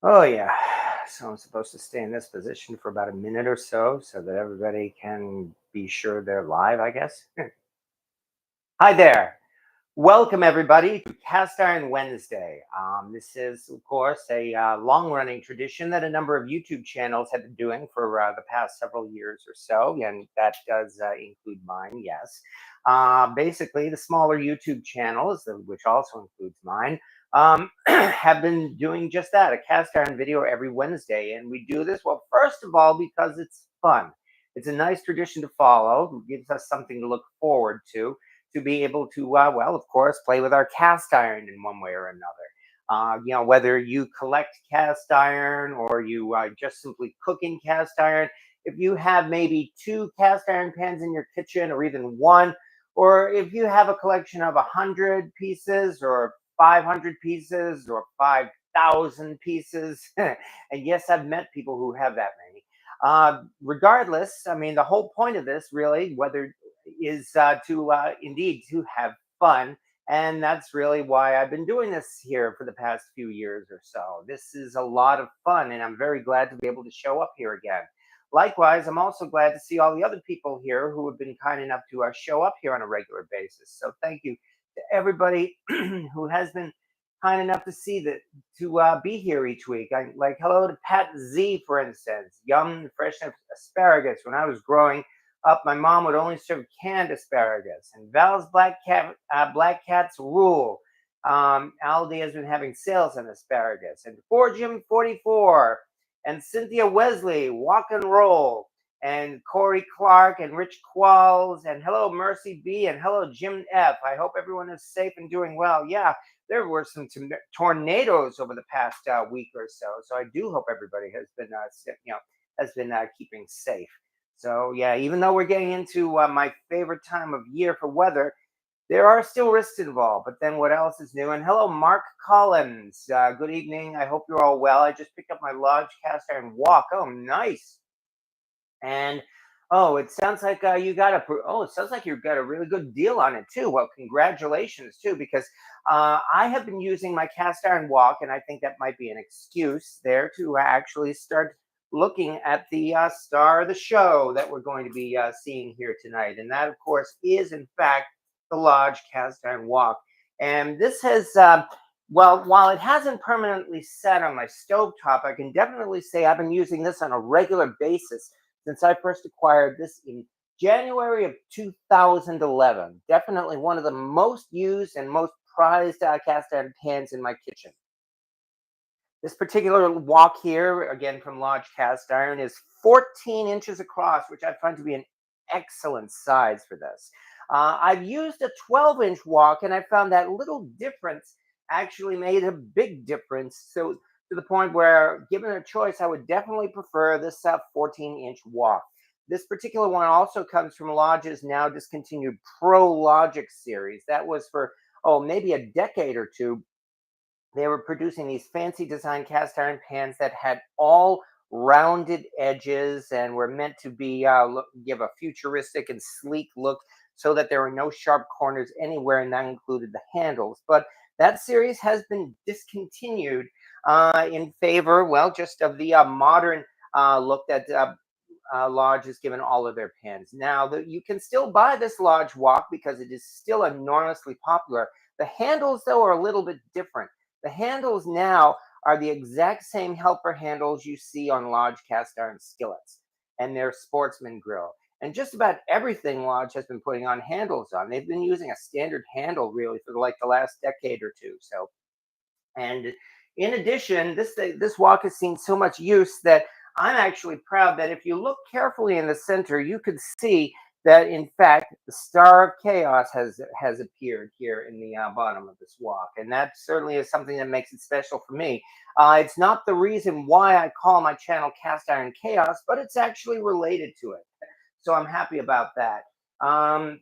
Oh, yeah. So I'm supposed to stay in this position for about a minute or so that everybody can be sure they're live, I guess. Hi there. Welcome, everybody, to Cast Iron Wednesday. This is, of course, a long running tradition that a number of YouTube channels have been doing for the past several years or so, and that does include mine, yes. Basically, the smaller YouTube channels, which also includes mine, have been doing just that, a cast iron video every Wednesday. And we do this, well, first of all, because it's fun. It's a nice tradition to follow, it gives us something to look forward to be able to, well, of course, play with our cast iron in one way or another. Whether you collect cast iron or you just simply cook in cast iron, if you have maybe two cast iron pans in your kitchen or even one, or if you have a collection of 100 pieces or 500 pieces or 5,000 pieces, and yes, I've met people who have that many. Regardless, I mean, the whole point of this really, whether is to indeed to have fun, and that's really why I've been doing this here for the past few years or so. This is a lot of fun, and I'm very glad to be able to show up here again. Likewise, I'm also glad to see all the other people here who have been kind enough to show up here on a regular basis. So thank you to everybody who has been kind enough to see that to be here each week. Like hello to Pat Z, for instance, yum fresh asparagus. When I was growing up, my mom would only serve canned asparagus. And Val's Black Cats rule. Aldi has been having sales on asparagus. And for Jim 44 and Cynthia Wesley, Walk and Roll. And Corey Clark and Rich Qualls. And hello, Mercy B. And hello, Jim F. I hope everyone is safe and doing well. Yeah, there were some tornadoes over the past week or so. So I do hope everybody has been, keeping safe. So yeah, even though we're getting into my favorite time of year for weather, there are still risks involved. But then what else is new? And hello, Mark Collins. Good evening. I hope you're all well. I just picked up my Lodge cast iron wok. Oh, nice. And oh, it sounds like you got it sounds like you got a really good deal on it too. Well, congratulations too, because I have been using my cast iron wok, and I think that might be an excuse there to actually start looking at the star of the show that we're going to be seeing here tonight, and that, of course, is in fact the Lodge cast iron wok. And this has well, while it hasn't permanently sat on my stovetop, I can definitely say I've been using this on a regular basis since I first acquired this in January of 2011. Definitely one of the most used and most prized cast iron pans in my kitchen. This particular wok here, again from Lodge Cast Iron, is 14 inches across, which I find to be an excellent size for this. I've used a 12-inch wok, and I found that little difference actually made a big difference. So to the point where, given a choice, I would definitely prefer this 14-inch wok. This particular one also comes from Lodge's now discontinued Pro Logic series. That was for, maybe a decade or two. They were producing these fancy design cast iron pans that had all rounded edges and were meant to be give a futuristic and sleek look so that there were no sharp corners anywhere, and that included the handles. But that series has been discontinued in favor, well, just of the modern look that Lodge has given all of their pans. Now, you can still buy this Lodge wok because it is still enormously popular. The handles, though, are a little bit different. The handles now are the exact same helper handles you see on Lodge cast iron skillets and their Sportsman grill. And just about everything Lodge has been putting on handles on. They've been using a standard handle really for like the last decade or two. So, and in addition, this wok has seen so much use that I'm actually proud that if you look carefully in the center, you could see that in fact the Star of Chaos has appeared here in the bottom of this wok, and that certainly is something that makes it special for me. It's not the reason why I call my channel Cast Iron Chaos, but it's actually related to it, so I'm happy about that. And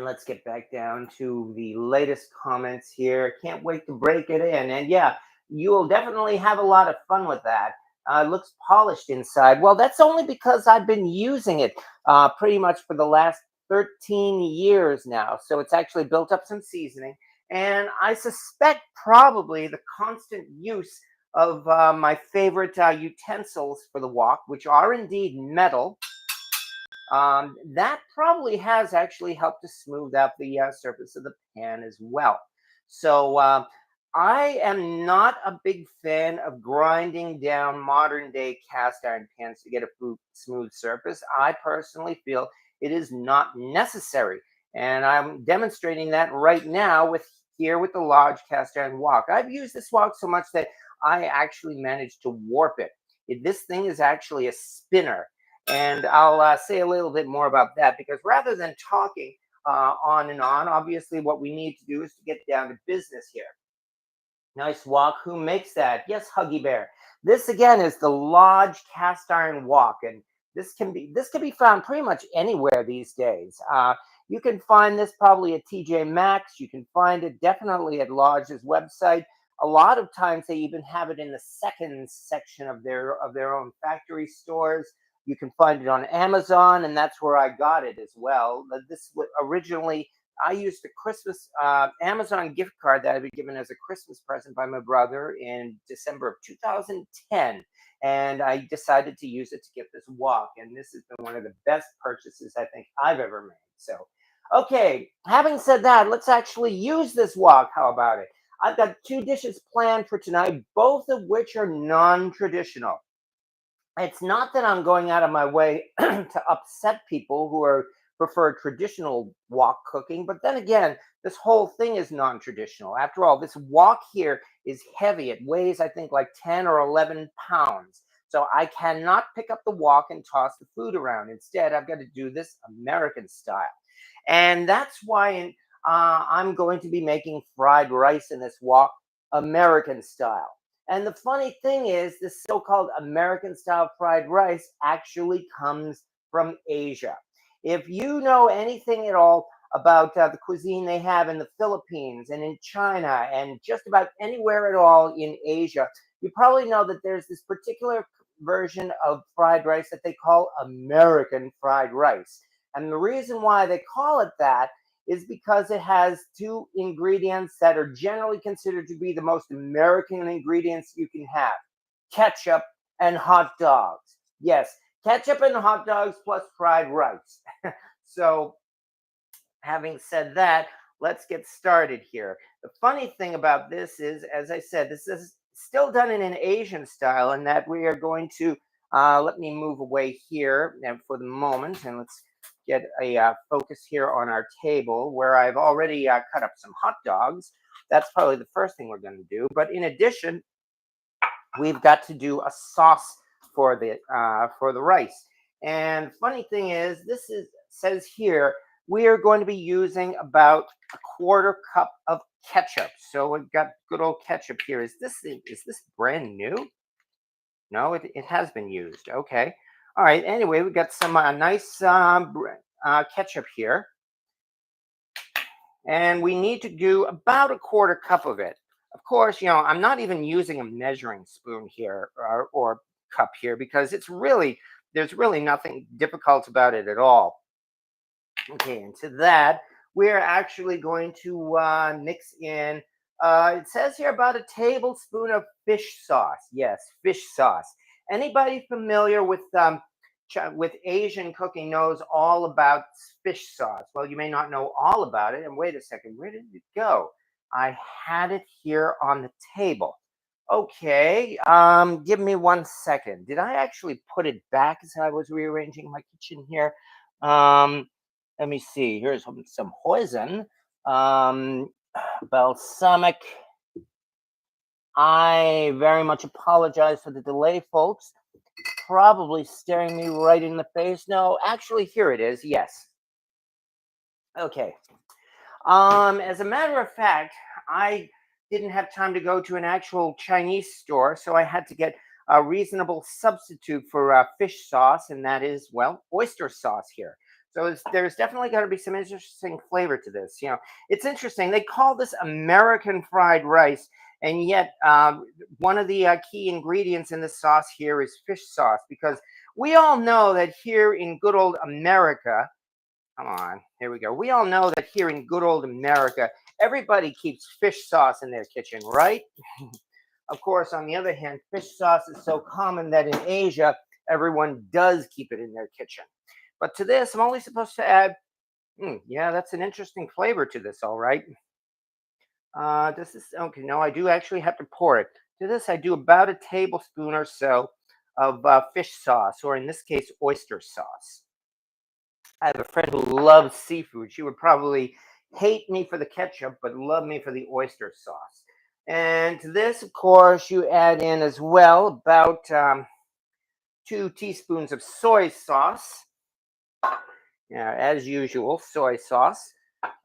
let's get back down to the latest comments here. Can't wait to break it in. And yeah, you'll definitely have a lot of fun with that. It looks polished inside. Well, that's only because I've been using it pretty much for the last 13 years now. So it's actually built up some seasoning. And I suspect probably the constant use of my favorite utensils for the wok, which are indeed metal. That probably has actually helped to smooth out the surface of the pan as well. So I am not a big fan of grinding down modern day cast iron pans to get a smooth surface. I personally feel it is not necessary. And I'm demonstrating that right now with the large cast iron wok. I've used this wok so much that I actually managed to warp it. This thing is actually a spinner. And I'll say a little bit more about that because rather than talking on and on, obviously what we need to do is to get down to business here. Nice wok. Who makes that? Yes, Huggy Bear. This again is the Lodge cast iron wok, and this can be found pretty much anywhere these days. You can find this probably at TJ Maxx. You can find it definitely at Lodge's website. A lot of times they even have it in the second section of their own factory stores. You can find it on Amazon, and that's where I got it as well. This originally I used a Christmas Amazon gift card that had been given as a Christmas present by my brother in December of 2010. And I decided to use it to get this wok. And this has been one of the best purchases I think I've ever made. So, okay, having said that, let's actually use this wok. How about it? I've got two dishes planned for tonight, both of which are non traditional. It's not that I'm going out of my way to upset people who prefer traditional wok cooking, but then again, this whole thing is non-traditional. After all, this wok here is heavy. It weighs, I think, like 10 or 11 pounds. So I cannot pick up the wok and toss the food around. Instead, I've got to do this American style. And that's why I'm going to be making fried rice in this wok American style. And the funny thing is, this so called American style fried rice actually comes from Asia. If you know anything at all about the cuisine they have in the Philippines and in China and just about anywhere at all in Asia, you probably know that there's this particular version of fried rice that they call American fried rice. And the reason why they call it that is because it has two ingredients that are generally considered to be the most American ingredients you can have: ketchup and hot dogs. Yes, ketchup and hot dogs plus fried rice. So, having said that, let's get started here. The funny thing about this is, as I said, this is still done in an Asian style, and that we are going to let me move away here and for the moment, and let's get a focus here on our table where I've already cut up some hot dogs. That's probably the first thing we're going to do. But in addition, we've got to do a sauce for the rice. And funny thing is, says here we are going to be using about a quarter cup of ketchup. So we've got good old ketchup here. Is this brand new? No, it has been used. Okay. All right. Anyway, we've got some nice ketchup here. And we need to do about a quarter cup of it. Of course, I'm not even using a measuring spoon here or cup here because there's really nothing difficult about it at all. Okay, and to that, we're actually going to mix in, it says here about a tablespoon of fish sauce. Yes, fish sauce. Anybody familiar with Asian cooking knows all about fish sauce. Well, you may not know all about it. And wait a second, where did it go? I had it here on the table. Okay, give me 1 second. Did I actually put it back as I was rearranging my kitchen here? Let me see. Here's some hoisin, um, balsamic. I very much apologize for the delay, folks. Probably staring me right in the face. No, actually, here it is. Yes. Okay. As a matter of fact, I didn't have time to go to an actual Chinese store, so I had to get a reasonable substitute for fish sauce, and that is, well, oyster sauce here. So there's definitely got to be some interesting flavor to this. It's interesting. They call this American fried rice, and yet one of the key ingredients in the sauce here is fish sauce, because we all know that here in good old America, come on, here we go. We all know that here in good old America, everybody keeps fish sauce in their kitchen, right? Of course, on the other hand, fish sauce is so common that in Asia, everyone does keep it in their kitchen. But to this, I'm only supposed to add, yeah, that's an interesting flavor to this, all right. Does this, okay, no, I do actually have to pour it. To this, I do about a tablespoon or so of fish sauce, or in this case, oyster sauce. I have a friend who loves seafood. She would probably hate me for the ketchup, but love me for the oyster sauce. And to this, of course, you add in as well about 2 teaspoons of soy sauce. Yeah, as usual, soy sauce.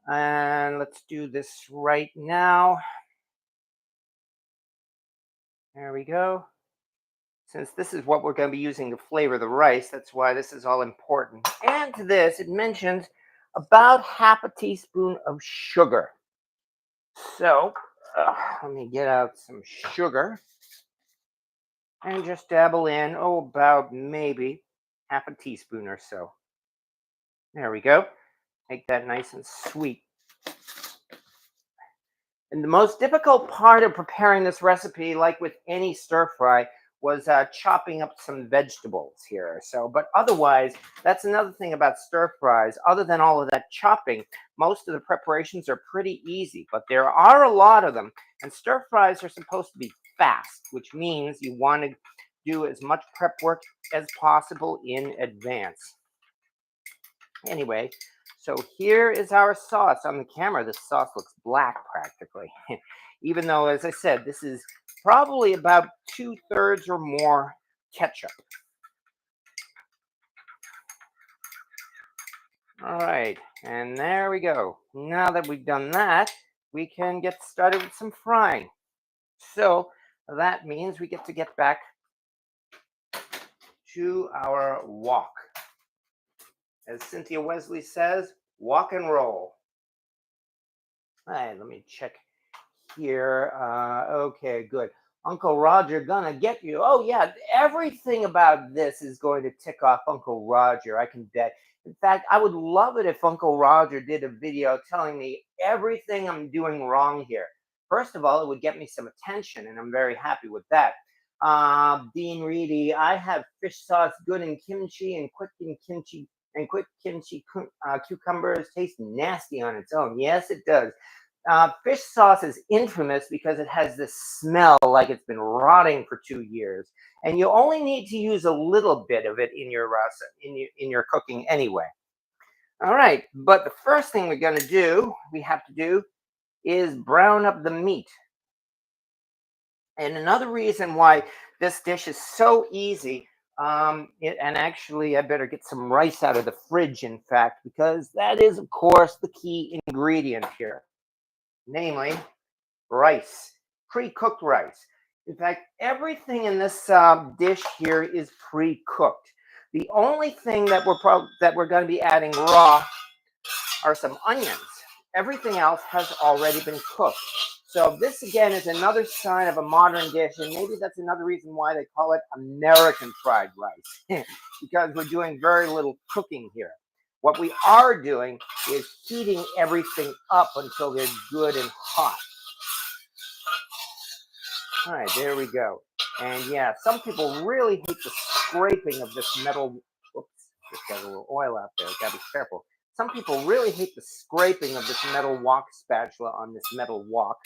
And let's do this right now. There we go. Since this is what we're going to be using to flavor the rice, that's why this is all important. And to this, it mentions about half a teaspoon of sugar. So let me get out some sugar and just dabble in, about maybe half a teaspoon or so. There we go. Make that nice and sweet. And the most difficult part of preparing this recipe, like with any stir fry, was chopping up some vegetables here. So, but otherwise, that's another thing about stir fries. Other than all of that chopping, most of the preparations are pretty easy, but there are a lot of them. And stir fries are supposed to be fast, which means you want to do as much prep work as possible in advance. Anyway, so here is our sauce. On the camera, this sauce looks black practically. Even though, as I said, this is probably about 2/3 or more ketchup. All right, and there we go. Now that we've done that, we can get started with some frying. So that means we get back to our wok. As Cynthia Wesley says, walk and roll. All right, let me check here. Okay, good. Uncle Roger gonna get you. Oh yeah, everything about this is going to tick off Uncle Roger. I can bet. In fact, I would love it if Uncle Roger did a video telling me everything I'm doing wrong here. First of all, it would get me some attention, and I'm very happy with that. Dean Reedy, I have fish sauce good in kimchi and quick kimchi cucumbers taste nasty on its own. Yes, it does. Fish sauce is infamous because it has this smell like it's been rotting for 2 years, and you only need to use a little bit of it in your in your cooking anyway. All right, but the first thing we have to do, is brown up the meat. And another reason why this dish is so easy, and actually, I better get some rice out of the fridge, in fact, because that is, of course, the key ingredient here, namely rice, pre-cooked rice. In fact, everything in this dish here is pre-cooked. The only thing that we're going to be adding raw are some onions. Everything else has already been cooked. So this again is another sign of a modern dish, and maybe that's another reason why they call it American fried rice, because we're doing very little cooking here. What we are doing is heating everything up until they're good and hot. All right, there we go. And yeah, some people really hate the scraping of this metal. Whoops, just got a little oil out there. Gotta be careful. Some people really hate the scraping of this metal wok spatula on this metal wok.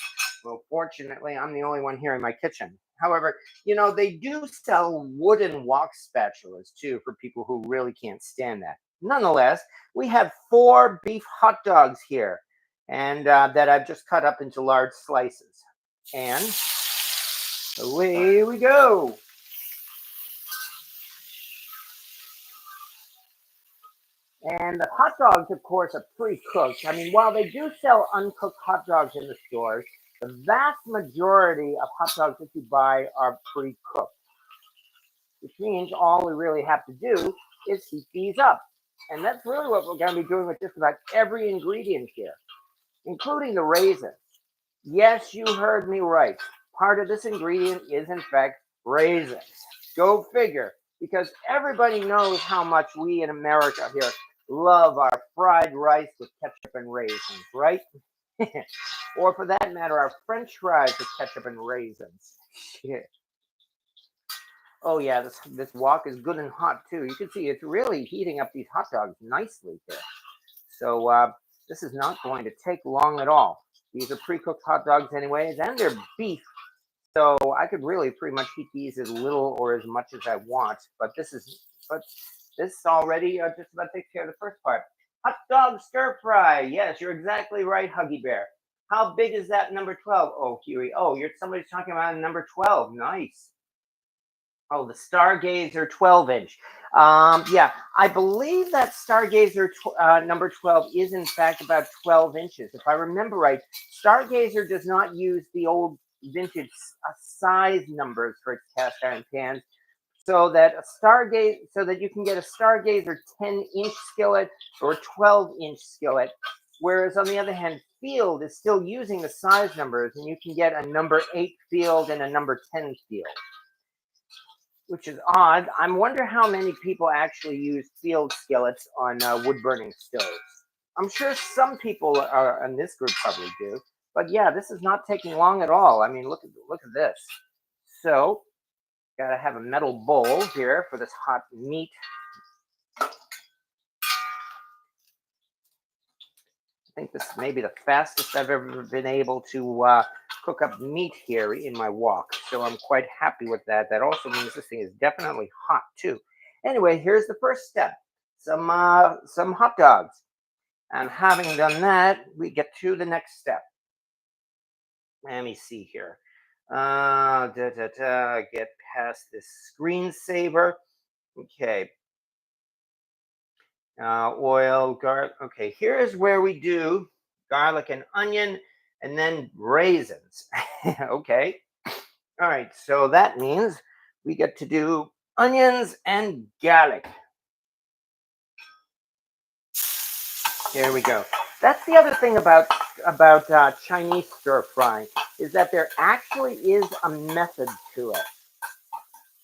Well, fortunately, I'm the only one here in my kitchen. However, they do sell wooden wok spatulas too for people who really can't stand that. Nonetheless, we have 4 beef hot dogs here, and that I've just cut up into large slices. And away we go. And the hot dogs, of course, are pre-cooked. I mean, while they do sell uncooked hot dogs in the stores, the vast majority of hot dogs that you buy are pre-cooked, which means all we really have to do is heat these up. And that's really what we're going to be doing with just about every ingredient here, including the raisins. Yes, you heard me right. Part of this ingredient is, in fact, raisins. Go figure, because everybody knows how much we in America here love our fried rice with ketchup and raisins, right? Or for that matter, our French fries with ketchup and raisins. Shit. Oh yeah, this wok is good and hot too. You can see it's really heating up these hot dogs nicely here. So this is not going to take long at all. These are pre-cooked hot dogs anyways, and they're beef. So I could really pretty much heat these as little or as much as I want. But this already just about takes care of the first part. Hot dog stir fry. Yes, you're exactly right, Huggy Bear. How big is that number 12? Oh, Huey. Oh, you're somebody's talking about number 12. Nice. Oh, the Stargazer 12-inch. Yeah, I believe that Stargazer number 12 is in fact about 12 inches. If I remember right, Stargazer does not use the old vintage size numbers for its cast iron pans, so that you can get a Stargazer 10-inch skillet or 12-inch skillet. Whereas on the other hand, Field is still using the size numbers, and you can get a number 8 Field and a number 10 Field, which is odd. I wonder how many people actually use field skillets on wood burning stoves. I'm sure some people are in this group probably do, but yeah, this is not taking long at all. I mean, look at this. So, gotta have a metal bowl here for this hot meat. I think this may be the fastest I've ever been able to cook up meat here in my wok. So I'm quite happy with that. That also means this thing is definitely hot too. Anyway, here's the first step: some hot dogs. And having done that, we get to the next step. Let me see here. Get past this screensaver. Okay, oil, garlic. Okay, here is where we do garlic and onion and then raisins. Okay. All right. So that means we get to do onions and garlic. There we go. That's the other thing about Chinese stir frying is that there actually is a method to it.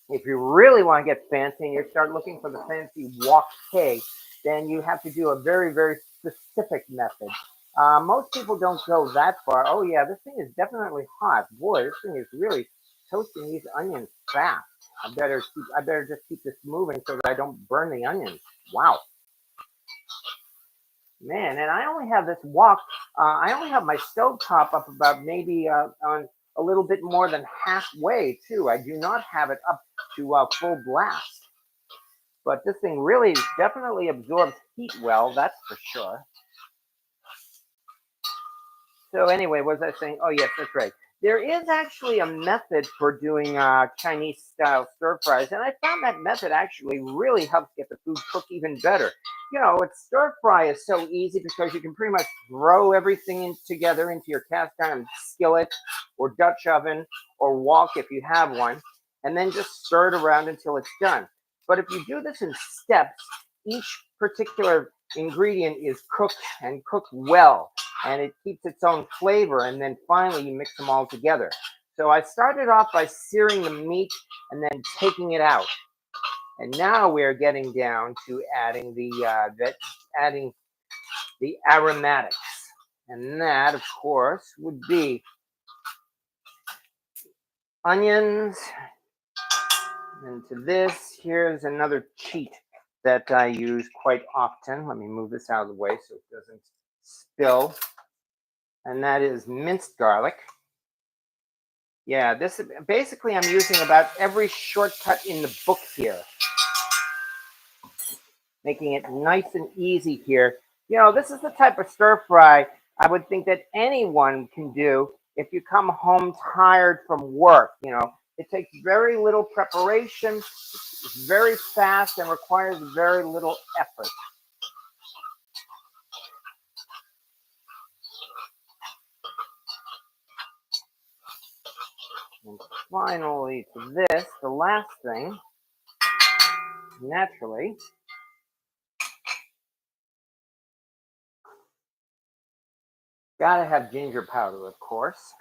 If you really want to get fancy and you start looking for the fancy wok cake, then you have to do a very, very specific method. Most people don't go that far. Oh yeah, this thing is definitely hot. Boy, this thing is really toasting these onions fast. I better just keep this moving so that I don't burn the onions. Wow, man, and I only have this wok. I only have my stove top up about maybe on a little bit more than halfway too. I do not have it up to full blast. But this thing really definitely absorbs heat well, that's for sure. So anyway, what was I saying? Oh yes, that's right. There is actually a method for doing Chinese style stir fries, and I found that method actually really helps get the food cooked even better. You know, it's stir fry is so easy because you can pretty much throw everything together into your cast iron skillet or Dutch oven or wok if you have one, and then just stir it around until it's done. But if you do this in steps, each particular ingredient is cooked and cooked well, and it keeps its own flavor, and then finally you mix them all together. So I started off by searing the meat and then taking it out, and now we're getting down to adding the aromatics, and that of course would be onions. And to this, here's another cheat that I use quite often. Let me move this out of the way so it doesn't spill. And that is minced garlic. Yeah, this basically I'm using about every shortcut in the book here, making it nice and easy here. You know, this is the type of stir fry I would think that anyone can do if you come home tired from work. You know, it takes very little preparation, it's very fast, and requires very little effort. And finally, to this, the last thing, naturally, gotta have ginger powder, of course.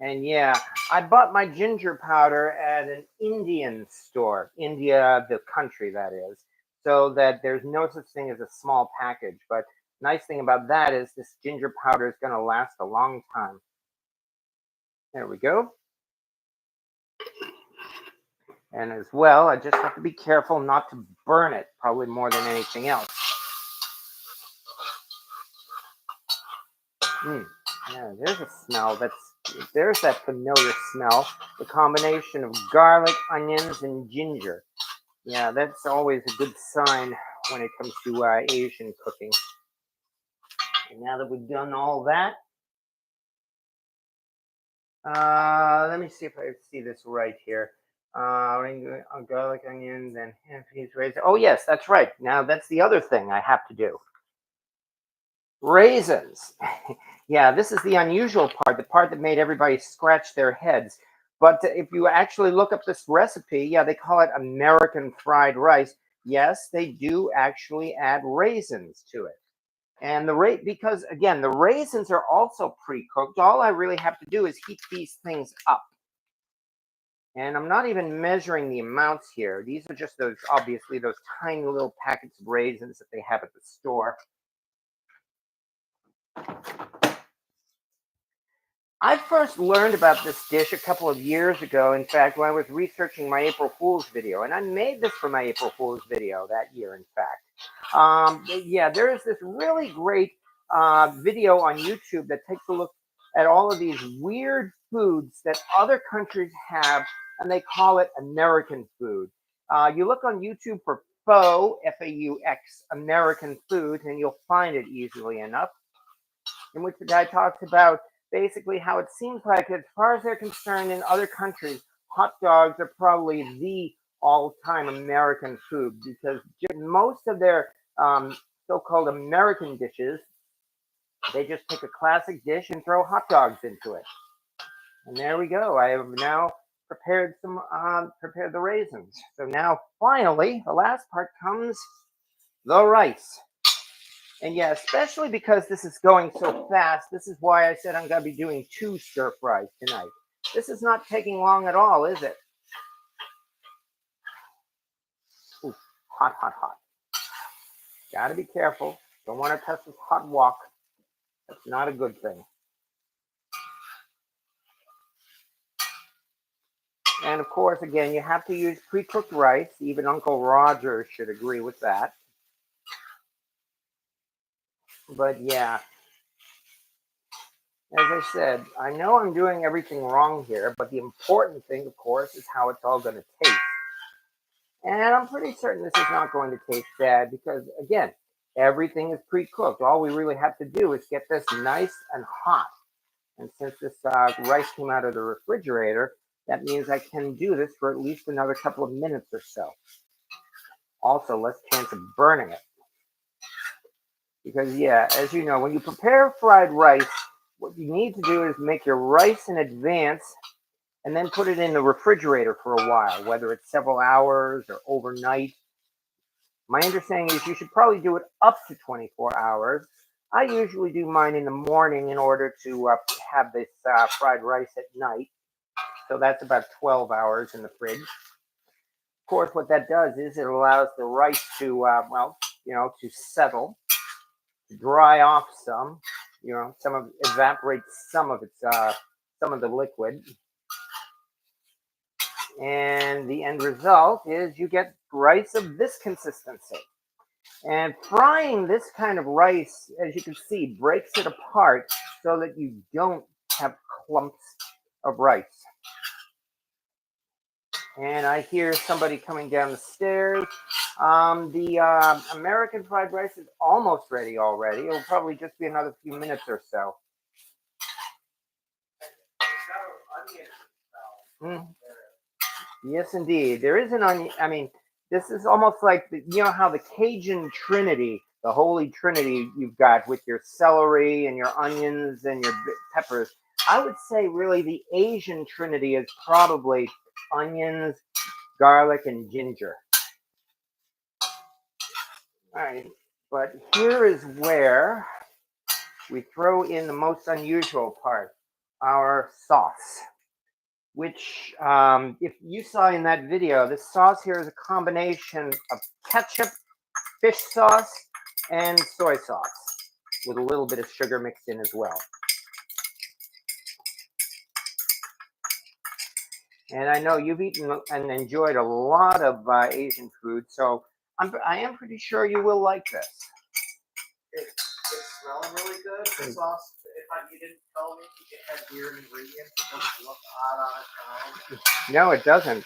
And yeah, I bought my ginger powder at an Indian store, India, the country that is, so that there's no such thing as a small package. But nice thing about that is this ginger powder is going to last a long time. There we go. And as well, I just have to be careful not to burn it, probably more than anything else. Yeah, there's a smell there's that familiar smell, the combination of garlic, onions, and ginger. Yeah, that's always a good sign when it comes to Asian cooking. And now that we've done all that, let me see if I see this right here. Garlic, onion, then half piece raisin. Oh yes, that's right. Now that's the other thing I have to do. Raisins. Yeah, this is the unusual part, the part that made everybody scratch their heads. But if you actually look up this recipe, yeah, they call it American fried rice. Yes, they do actually add raisins to it. And because again, the raisins are also pre-cooked. All I really have to do is heat these things up. And I'm not even measuring the amounts here. These are just obviously those tiny little packets of raisins that they have at the store. I first learned about this dish a couple of years ago. In fact, when I was researching my April Fool's video, and I made this for my April Fool's video that year, in fact. Yeah, there is this really great video on YouTube that takes a look at all of these weird foods that other countries have, and they call it American food. You look on YouTube for Faux, F-A-U-X, American food, and you'll find it easily enough, in which the guy talks about basically how it seems like, as far as they're concerned, in other countries, hot dogs are probably the all-time American food, because most of their so-called American dishes, they just take a classic dish and throw hot dogs into it. And there we go. I have now prepared the raisins. So now, finally, the last part comes: the rice. And yeah, especially because this is going so fast, this is why I said I'm going to be doing 2 stir fries tonight. This is not taking long at all, is it? Ooh, hot, hot, hot. Gotta be careful. Don't want to touch this hot wok. That's not a good thing. And of course, again, you have to use pre-cooked rice. Even Uncle Roger should agree with that. But yeah, as I said, I know I'm doing everything wrong here, but the important thing, of course, is how it's all going to taste. And I'm pretty certain this is not going to taste bad because, again, everything is pre-cooked. All we really have to do is get this nice and hot. And since this rice came out of the refrigerator, that means I can do this for at least another couple of minutes or so. Also, less chance of burning it. Because, yeah, as you know, when you prepare fried rice, what you need to do is make your rice in advance and then put it in the refrigerator for a while, whether it's several hours or overnight. My understanding is you should probably do it up to 24 hours. I usually do mine in the morning in order to have this fried rice at night. So that's about 12 hours in the fridge. Of course, what that does is it allows the rice to, to settle, to dry off some, evaporate some of the liquid. And the end result is you get rice of this consistency. And frying this kind of rice, as you can see, breaks it apart so that you don't have clumps of rice. And I hear somebody coming down the stairs. The American fried rice is almost ready already. It'll probably just be another few minutes or so. Mm. Yes, indeed. There is an onion. I mean, this is almost like how the Cajun Trinity, the Holy Trinity, you've got with your celery and your onions and your peppers. I would say really the Asian Trinity is probably onions, garlic, and ginger. All right, but here is where we throw in the most unusual part, our sauce. Which, if you saw in that video, this sauce here is a combination of ketchup, fish sauce, and soy sauce, with a little bit of sugar mixed in as well. And I know you've eaten and enjoyed a lot of Asian food, so I am pretty sure you will like this. It's smelling really good. The sauce, you didn't tell me it had weird ingredients, it doesn't look odd on its own. No, it doesn't.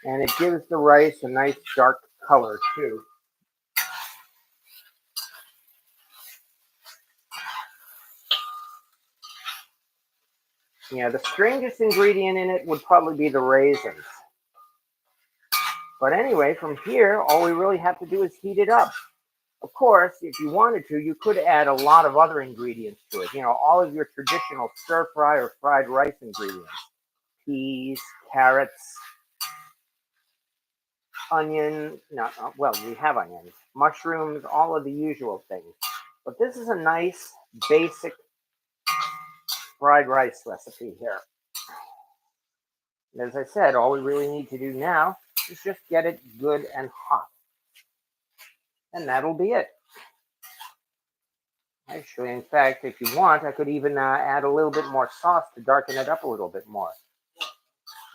And it gives the rice a nice dark color too. Yeah, the strangest ingredient in it would probably be the raisins. But anyway, from here, all we really have to do is heat it up. Of course, if you wanted to, you could add a lot of other ingredients to it. You know, all of your traditional stir fry or fried rice ingredients. Peas, carrots, onion, well, we have onions, mushrooms, all of the usual things. But this is a nice, basic fried rice recipe here. And as I said, all we really need to do now is just get it good and hot. And that'll be it. Actually, in fact, if you want, I could even add a little bit more sauce to darken it up a little bit more.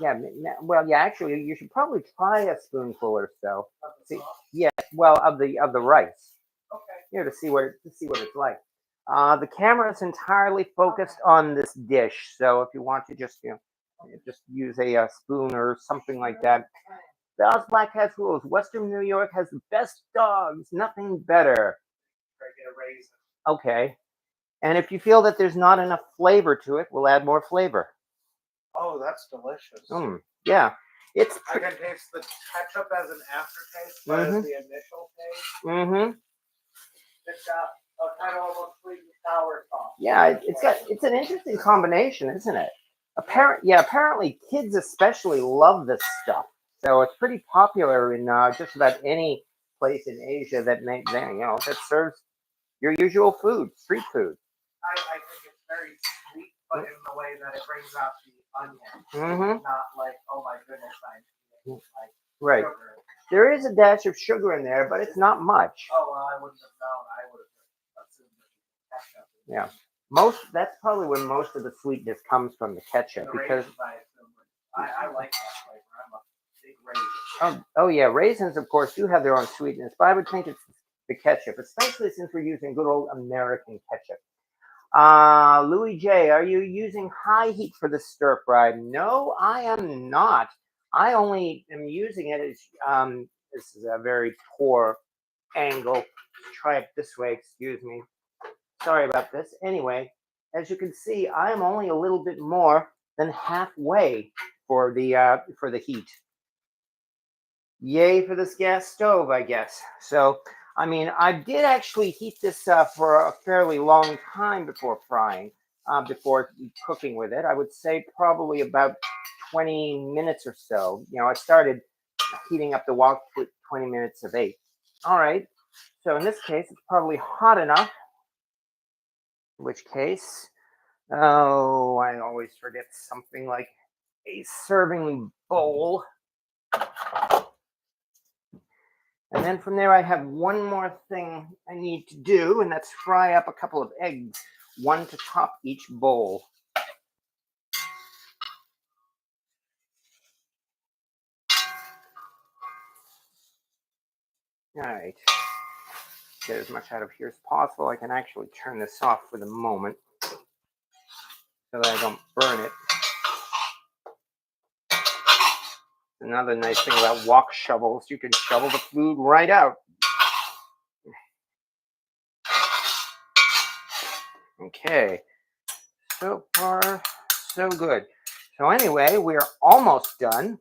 Yeah, well, yeah, actually, you should probably try a spoonful or so. See, yeah, well, of the rice. Okay. Here to see what it's like. The camera is entirely focused on this dish, so if you want to just just use a spoon or something like that. Bell's Black Cats rules. Western New York has the best dogs, nothing better. Okay. And if you feel that there's not enough flavor to it, we'll add more flavor. Oh, that's delicious. Yeah. I can taste the ketchup as an aftertaste, but as the initial taste, it's got a kind of almost sweet and sour sauce. Yeah, it's an interesting combination, isn't it? Apparently kids especially love this stuff. So it's pretty popular in just about any place in Asia that that serves your usual food, street food. I think it's very sweet, but in the way that it brings out the onion. Not like, oh my goodness, I'm like right. Sugar. There is a dash of sugar in there, but it's not much. Oh, well, I wouldn't have known. I would have assumed ketchup. Yeah. That's probably where most of the sweetness comes from, the ketchup, because I like that flavor. I'm a big raisin. Oh yeah, raisins of course do have their own sweetness, but I would think it's the ketchup, especially since we're using good old American ketchup. Louis J, are you using high heat for the stir fry? No, I am not. I only am using it as this is a very poor angle. Let's try it this way, excuse me. Sorry about this. Anyway, as you can see, I am only a little bit more than halfway for the heat. Yay for this gas stove, I guess. So, I mean, I did actually heat this for a fairly long time before frying, before cooking with it. I would say probably about 20 minutes or so. You know, I started heating up the wok with 20 minutes of 8. All right. So in this case, it's probably hot enough. In which case, oh, I always forget something like a serving bowl. And then from there, I have one more thing I need to do, and that's fry up a couple of eggs, one to top each bowl. All right. Get as much out of here as possible. I can actually turn this off for the moment so that I don't burn it. Another nice thing about wok shovels, you can shovel the food right out. Okay, so far so good. So anyway, we're almost done.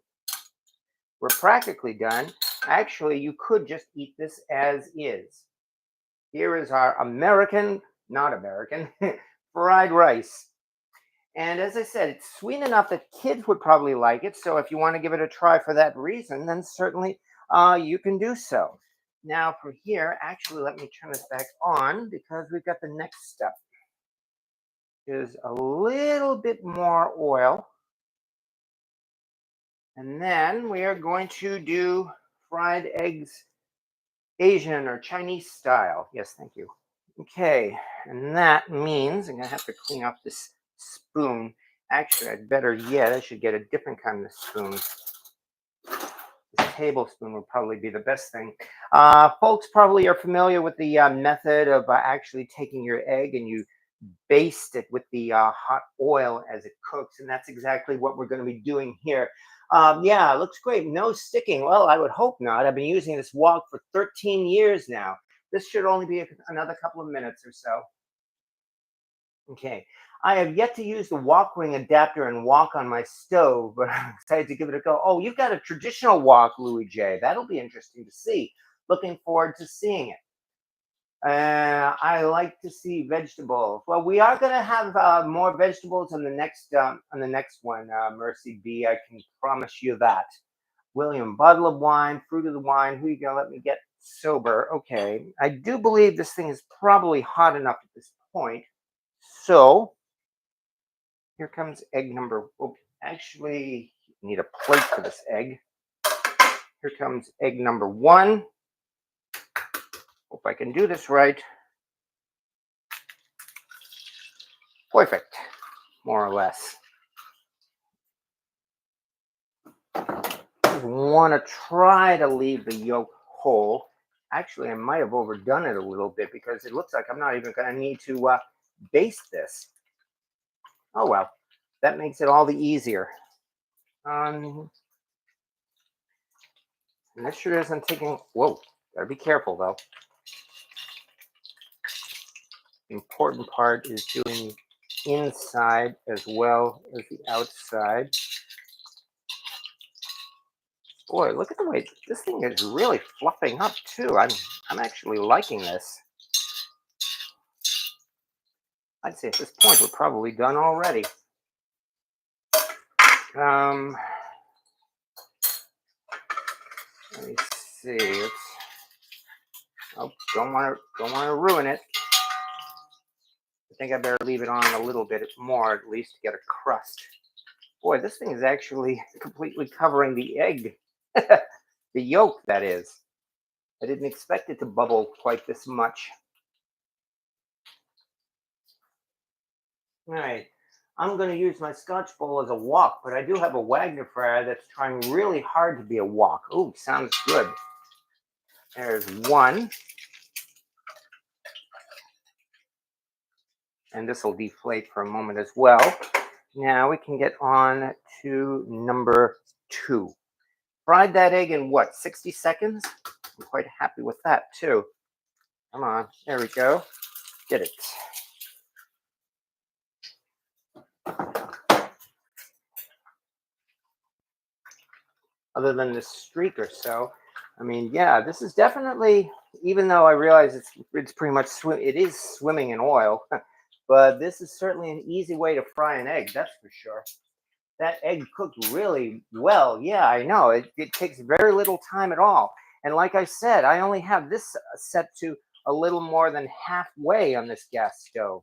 We're practically done. Actually, you could just eat this as is. Here is our not American, fried rice. And as I said, it's sweet enough that kids would probably like it. So if you want to give it a try for that reason, then certainly you can do so. Now from here, actually, let me turn this back on because we've got the next step. Is a little bit more oil. And then we are going to do fried eggs, Asian or Chinese style. Yes, thank you. Okay, and that means I'm going to have to clean up this spoon. Actually, I'd better yet, I should get a different kind of spoon. This tablespoon would probably be the best thing. Folks probably are familiar with the method of actually taking your egg and you baste it with the hot oil as it cooks. And that's exactly what we're going to be doing here. Yeah, it looks great. No sticking. Well, I would hope not. I've been using this wok for 13 years now. This should only be another couple of minutes or so. Okay. I have yet to use the wok ring adapter and wok on my stove, but I'm excited to give it a go. Oh, you've got a traditional wok, Louis J. That'll be interesting to see. Looking forward to seeing it. I like to see vegetables. Well, we are going to have more vegetables on the next one. Mercy B, I can promise you that. William, bottle of wine, fruit of the wine. Who you gonna let me get sober? Okay, I do believe this thing is probably hot enough at this point. So here comes egg number. Oh, actually, need a plate for this egg. Here comes egg number one. Hope I can do this right. Perfect, more or less. Want to try to leave the yolk whole. Actually, I might have overdone it a little bit because it looks like I'm not even going to need to baste this. Oh well, that makes it all the easier. And this sure isn't taking. Whoa, gotta be careful though. The important part is doing inside as well as the outside. Boy, look at the way this thing is really fluffing up too. I'm actually liking this. I'd say at this point we're probably done already. Let me see. Oh, don't want to ruin it. I think I better leave it on a little bit more, at least to get a crust. Boy, this thing is actually completely covering the egg, the yolk. That is. I didn't expect it to bubble quite this much. All right. I'm going to use my Scotch bowl as a wok, but I do have a Wagner fryer that's trying really hard to be a wok. Oh, sounds good. There's one. And this will deflate for a moment as well. Now we can get on to number two. Fried that egg in what, 60 seconds? I'm quite happy with that too. Come on, there we go. Get it. Other than this streak or so, I mean, yeah, this is definitely, even though I realize it's pretty much it is swimming in oil, but this is certainly an easy way to fry an egg, that's for sure. That egg cooked really well. Yeah, I know. It takes very little time at all. And like I said, I only have this set to a little more than halfway on this gas stove.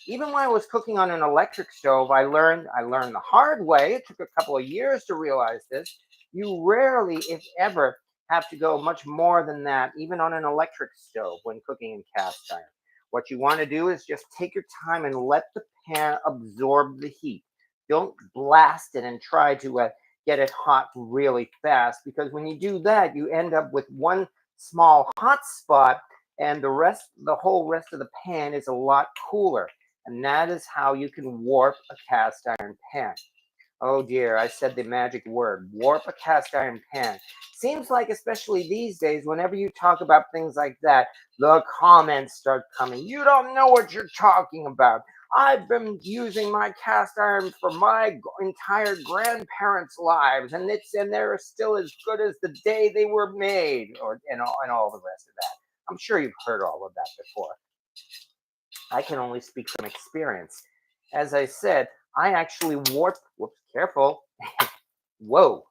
Even when I was cooking on an electric stove, I learned the hard way. It took a couple of years to realize this. You rarely, if ever, have to go much more than that, even on an electric stove when cooking in cast iron. What you want to do is just take your time and let the pan absorb the heat. Don't blast it and try to get it hot really fast, because when you do that, you end up with one small hot spot and the whole rest of the pan is a lot cooler. And that is how you can warp a cast iron pan. Oh dear, I said the magic word, warp a cast iron pan. Seems like, especially these days, whenever you talk about things like that, the comments start coming. You don't know what you're talking about. I've been using my cast iron for my entire grandparents' lives, and they're still as good as the day they were made, and all the rest of that. I'm sure you've heard all of that before. I can only speak from experience. As I said, I actually warped. Whoops, careful. Whoa.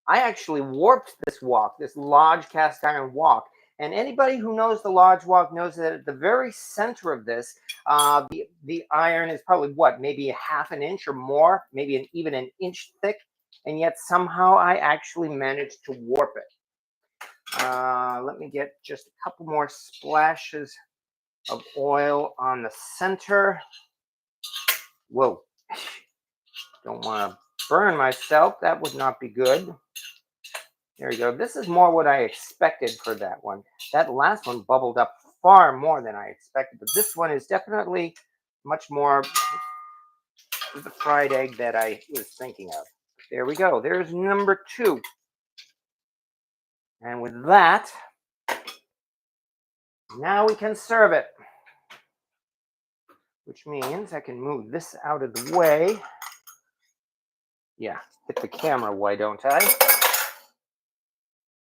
I actually warped this wok, this Lodge cast iron wok. And anybody who knows the Lodge wok knows that at the very center of this, the iron is probably what, maybe a half an inch or more, maybe even an inch thick. And yet somehow I actually managed to warp it. Let me get just a couple more splashes of oil on the center. Whoa. Don't want to burn myself. That would not be good. There we go. This is more what I expected for that one. That last one bubbled up far more than I expected, but this one is definitely much more the fried egg that I was thinking of. There we go. There's number 2. And with that, now we can serve it. Which means I can move this out of the way. Yeah, hit the camera, why don't I?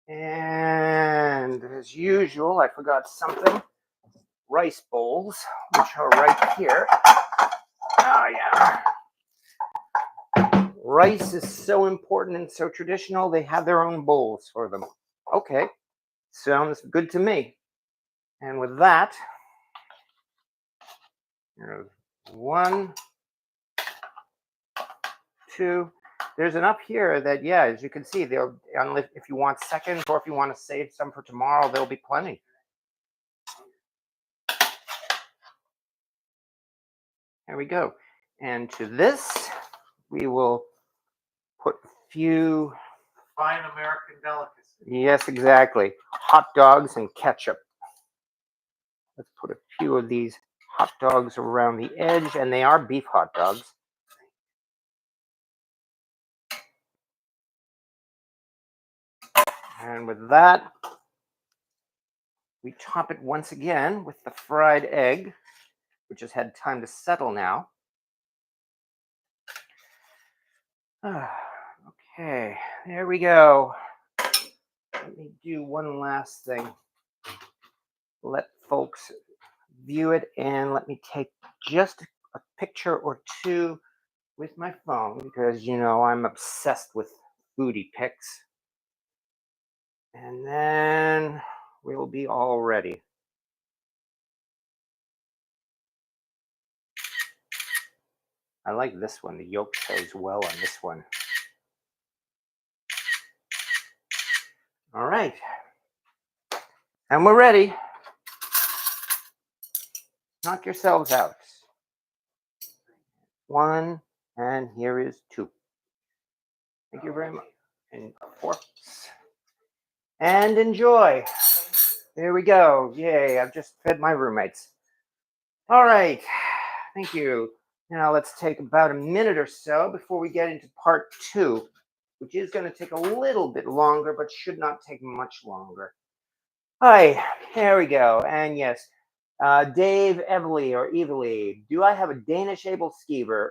And as usual, I forgot something. Rice bowls, which are right here. Oh, yeah. Rice is so important and so traditional, they have their own bowls for them. Okay, sounds good to me. And with that, here's 1, 2. There's enough here that, yeah, as you can see, they'll, if you want seconds or if you want to save some for tomorrow, there'll be plenty. There we go. And to this, we will put a few. Fine American delicacy. Yes, exactly. Hot dogs and ketchup. Let's put a few of these hot dogs around the edge, and they are beef hot dogs. And with that, we top it once again with the fried egg, which has had time to settle now. Okay, there we go. Let me do one last thing. Let folks view it, and let me take just a picture or two with my phone because, you know, I'm obsessed with foodie pics. And then we'll be all ready. I like this one. The yolk shows well on this one. All right. And we're ready. Knock yourselves out. 1, and here is 2. Thank you very much. And forks. And enjoy. There we go. Yay, I've just fed my roommates. All right. Thank you. Now let's take about a minute or so before we get into part 2, which is going to take a little bit longer, but should not take much longer. Hi, here we go. And yes, Dave Evely or Evely, do I have a Danish able skeever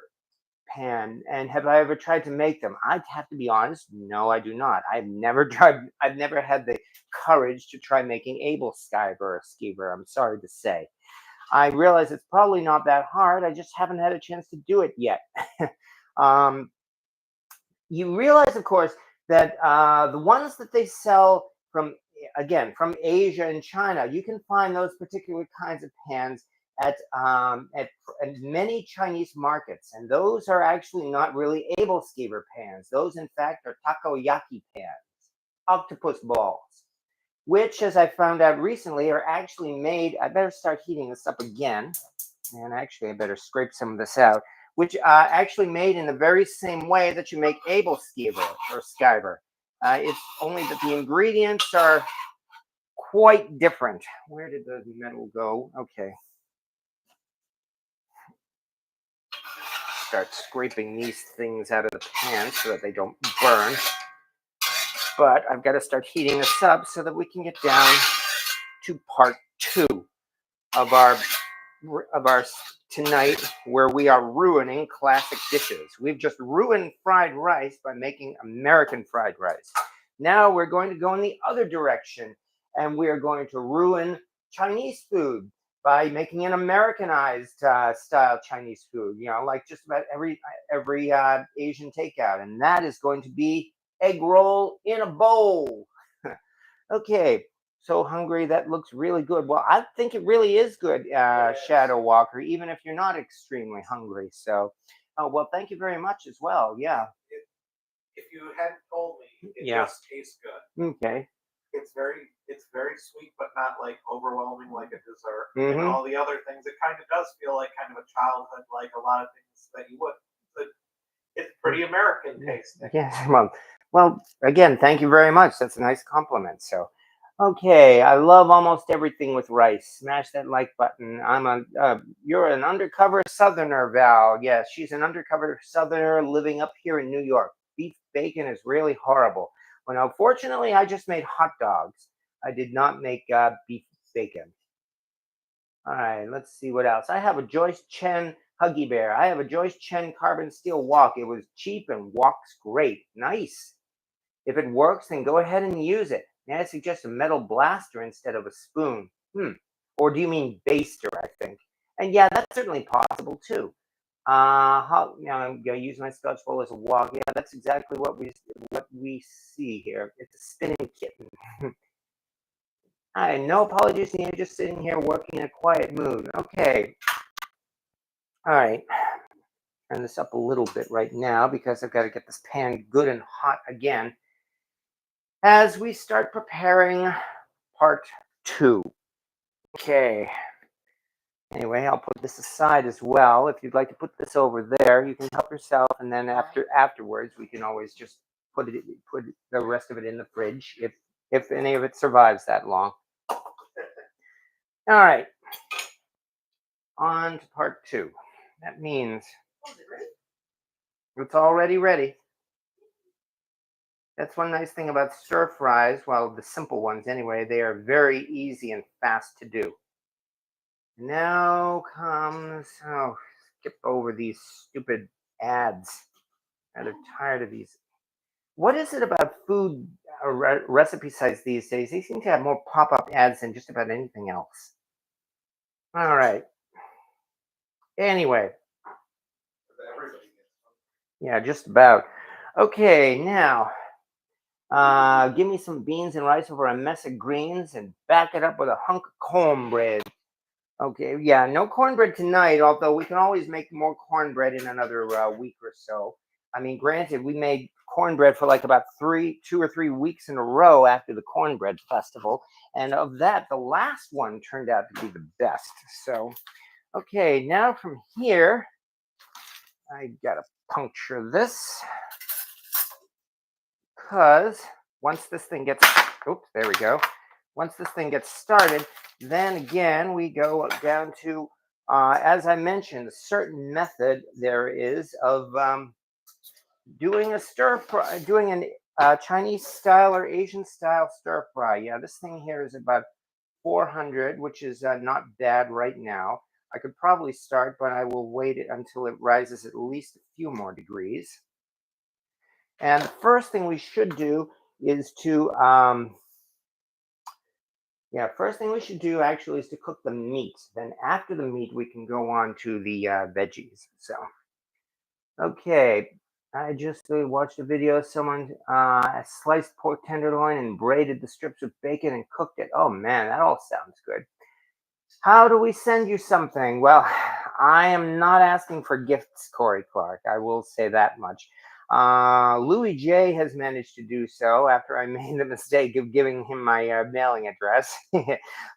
pan, and have I ever tried to make them? I'd have to be honest, no, I do not. I've never tried. I've never had the courage to try making able skyver or skeever. I'm sorry to say. I realize it's probably not that hard. I just haven't had a chance to do it yet. You realize, of course, that the ones that they sell from, again, from Asia and China, you can find those particular kinds of pans at many Chinese markets, and those are actually not really able skeever pans. Those, in fact, are takoyaki pans, octopus balls, which, as I found out recently, are actually made. I better start heating this up again, and actually, I better scrape some of this out. Which are actually made in the very same way that you make able skeever or skyver. It's only that the ingredients are quite different. Where did the metal go? Okay. Start scraping these things out of the pan so that they don't burn. But I've got to start heating this up so that we can get down to part 2 of our tonight, where we are ruining classic dishes. We've just ruined fried rice by making American fried rice. Now we're going to go in the other direction, and we are going to ruin Chinese food by making an Americanized style Chinese food, you know, like just about every Asian takeout. And that is going to be egg roll in a bowl. Okay. So hungry, that looks really good. Well, I think it really is good, Shadow Walker, even if you're not extremely hungry. So, well, thank you very much as well. Yeah. If you hadn't told me, it Yeah. just tastes good. Okay. It's very sweet, but not like overwhelming like a dessert. Mhm. And all the other things. It kind of does feel like kind of a childhood, like a lot of things that you would. But It's pretty American tasting. Yeah, well, again, thank you very much. That's a nice compliment. So, okay, I love almost everything with rice. Smash that like button. You're an undercover Southerner, Val. Yes, she's an undercover Southerner living up here in New York. Beef bacon is really horrible. Well, now, fortunately, I just made hot dogs. I did not make beef bacon. All right, let's see what else. I have a Joyce Chen Huggy Bear. I have a Joyce Chen carbon steel wok. It was cheap and woks great. Nice. If it works, then go ahead and use it. May I suggest a metal blaster instead of a spoon? Or do you mean baster, I think? And yeah, that's certainly possible too. I'm gonna use my Scotch bowl as a wok. Yeah, that's exactly what we see here. It's a spinning kitten. Hi, no apologies needed. Just sitting here working in a quiet mood. Okay. All right. Turn this up a little bit right now because I've got to get this pan good and hot again as we start preparing part 2. Okay. Anyway, I'll put this aside as well. If you'd like to put this over there, you can help yourself, and then afterwards we can always just put the rest of it in the fridge if any of it survives that long. All right. On to part 2. That means it's already ready. That's one nice thing about stir fries. Well, the simple ones anyway, they are very easy and fast to do. Now comes, skip over these stupid ads. I'm tired of these. What is it about food recipe sites these days? They seem to have more pop-up ads than just about anything else. All right. Anyway. Yeah, just about. Okay, now give me some beans and rice over a mess of greens and back it up with a hunk of cornbread. Okay, yeah, no cornbread tonight, although we can always make more cornbread in another week or so. I mean, granted, we made cornbread for like about 2 or 3 weeks in a row after the cornbread festival. And of that, the last one turned out to be the best. So, okay, now from here, I gotta puncture this. Because once this thing gets, there we go. Once this thing gets started, then again, we go down to, as I mentioned, a certain method there is of doing a stir fry, doing an Chinese style or Asian style stir fry. Yeah, this thing here is about 400, which is not bad right now. I could probably start, but I will wait until it rises at least a few more degrees. And the first thing we should do is to, first thing we should do actually is to cook the meat. Then after the meat, we can go on to the veggies. So, okay, I just watched a video of someone sliced pork tenderloin and braided the strips of bacon and cooked it. Oh man, that all sounds good. How do we send you something? Well, I am not asking for gifts, Corey Clark. I will say that much. Louis J has managed to do so after I made the mistake of giving him my mailing address,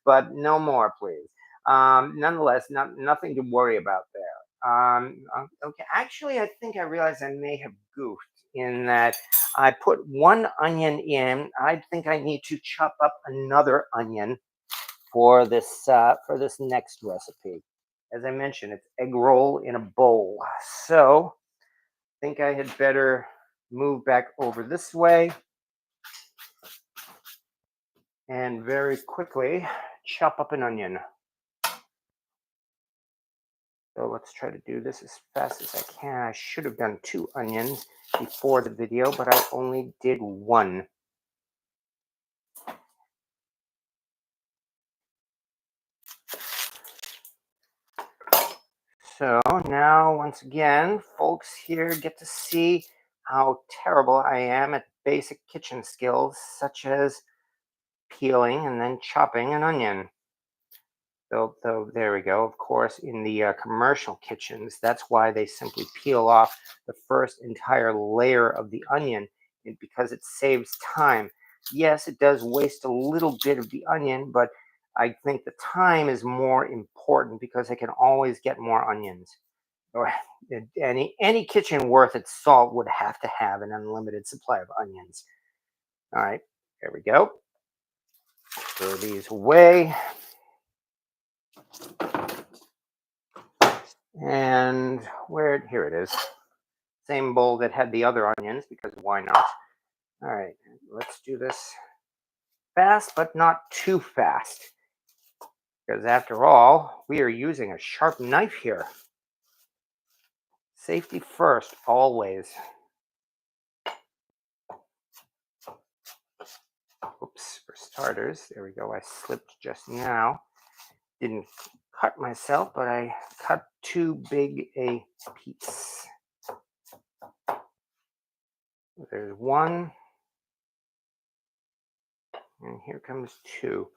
but no more, please. Nonetheless, nothing to worry about there. Okay, actually, I think I realized I may have goofed in that I put one onion in. I think I need to chop up another onion for this next recipe. As I mentioned, it's egg roll in a bowl. So I think I had better move back over this way and very quickly chop up an onion. So let's try to do this as fast as I can. I should have done 2 onions before the video, but I only did 1. So now, once again, folks here get to see how terrible I am at basic kitchen skills, such as peeling and then chopping an onion. So there we go. Of course, in the commercial kitchens, that's why they simply peel off the first entire layer of the onion, because it saves time. Yes, it does waste a little bit of the onion, but I think the time is more important because I can always get more onions. or any kitchen worth its salt would have to have an unlimited supply of onions. All right, there we go. Throw these away. And here it is. Same bowl that had the other onions, because why not? All right, let's do this fast, but not too fast. Because after all, we are using a sharp knife here. Safety first, always. Oops, for starters, there we go. I slipped just now. Didn't cut myself, but I cut too big a piece. There's one. And here comes two.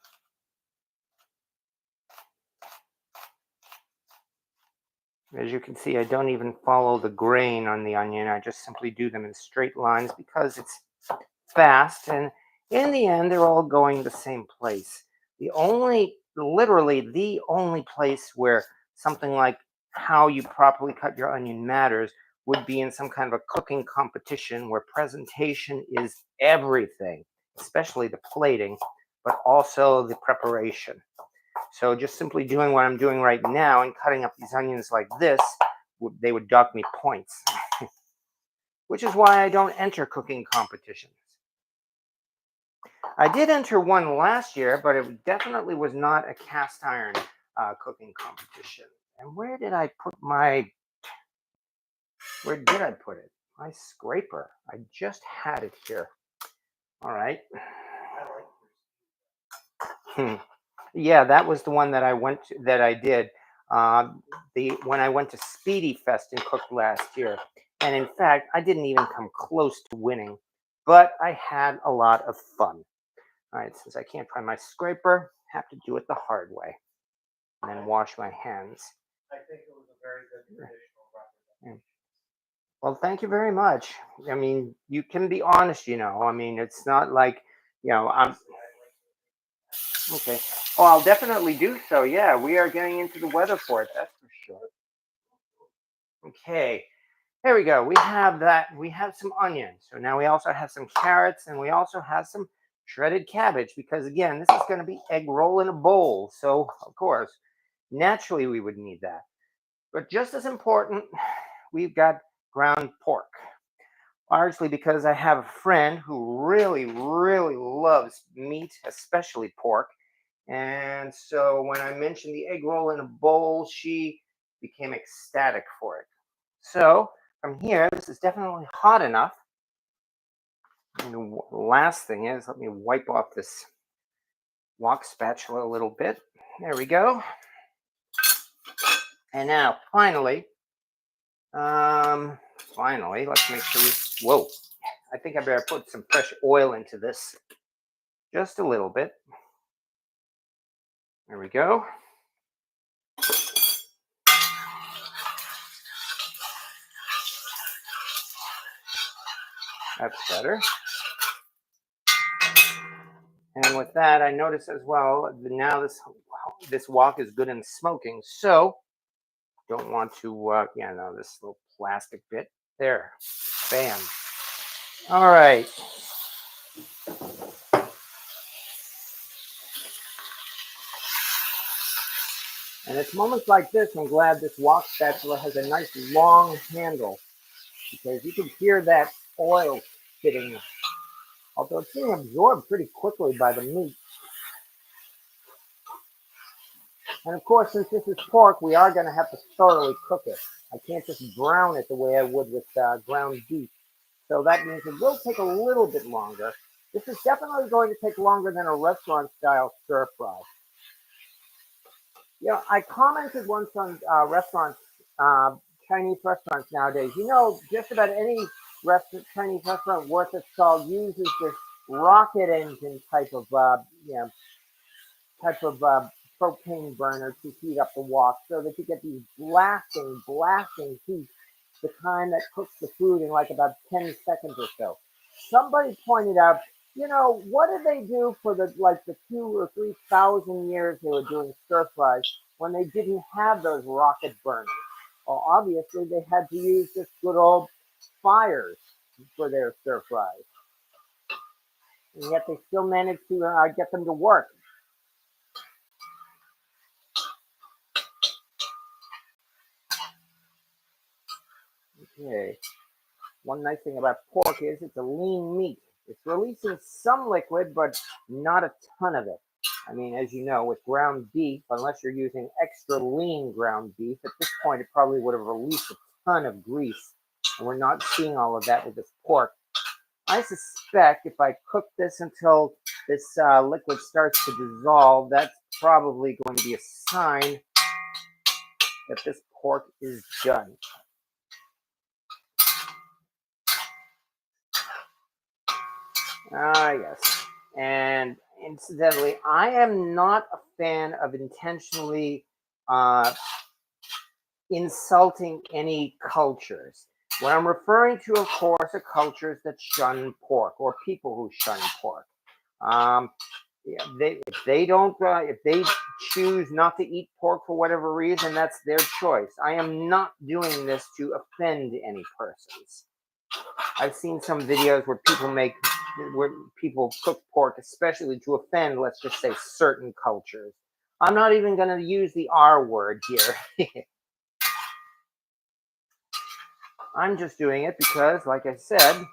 As you can see, I don't even follow the grain on the onion. I just simply do them in straight lines because it's fast. And in the end, they're all going the same place. Literally the only place where something like how you properly cut your onion matters would be in some kind of a cooking competition where presentation is everything, especially the plating, but also the preparation. So just simply doing what I'm doing right now and cutting up these onions like this, they would dock me points, which is why I don't enter cooking competitions. I did enter one last year, but it definitely was not a cast iron cooking competition. And where did I put it? My scraper. I just had it here. All right. Yeah, that was the one that I did. When I went to Speedy Fest and cooked last year. And in fact, I didn't even come close to winning, but I had a lot of fun. All right, since I can't find my scraper, have to do it the hard way. And then wash my hands. I think it was a very good traditional representation. Well, thank you very much. I mean, you can be honest, I mean, it's not like, I'm okay. Oh, I'll definitely do so. Yeah, we are getting into the weather for it, that's for sure. Okay, there we go. We have that. We have some onions. So now we also have some carrots, and we also have some shredded cabbage, because again, this is going to be egg roll in a bowl. So, of course, naturally we would need that. But just as important, we've got ground pork. Largely because I have a friend who really, really loves meat, especially pork. And so when I mentioned the egg roll in a bowl, she became ecstatic for it. So from here, this is definitely hot enough. And the last thing is, let me wipe off this wok spatula a little bit. There we go. And now, finally, let's make sure whoa, I think I better put some fresh oil into this. Just a little bit. There we go. That's better. And with that, I notice as well, now this wok is good and smoking. So don't want to, this little plastic bit there. Bam. All right. And it's moments like this, I'm glad this wok spatula has a nice long handle, because you can hear that oil fitting, although it's being absorbed pretty quickly by the meat. And of course, since this is pork, we are going to have to thoroughly cook it. I can't just brown it the way I would with ground beef. So that means it will take a little bit longer. This is definitely going to take longer than a restaurant-style stir fry. I commented once on restaurants, Chinese restaurants nowadays. Just about any Chinese restaurant worth its salt uses this rocket engine type of propane burner to heat up the wok, so that you get these blasting heat, the kind that cooks the food in like about 10 seconds or so. Somebody pointed out, what did they do for the 2,000 or 3,000 years they were doing stir fries when they didn't have those rocket burners? Well, obviously they had to use just good old fires for their stir fries, and yet they still managed to get them to work. Okay. One nice thing about pork is it's a lean meat. It's releasing some liquid, but not a ton of it. I mean, as you know, with ground beef, unless you're using extra lean ground beef, at this point it probably would have released a ton of grease. And we're not seeing all of that with this pork. I suspect if I cook this until this liquid starts to dissolve, that's probably going to be a sign that this pork is done. Ah, yes. And incidentally, I am not a fan of intentionally uh, insulting any cultures. What I'm referring to, of course, are cultures that shun pork or people who shun pork. Um, yeah, if they don't, if they choose not to eat pork for whatever reason, that's their choice. I am not doing this to offend any persons. I've seen some videos where people cook pork, especially to offend, let's just say, certain cultures. I'm not even going to use the R word here. I'm just doing it because, like I said,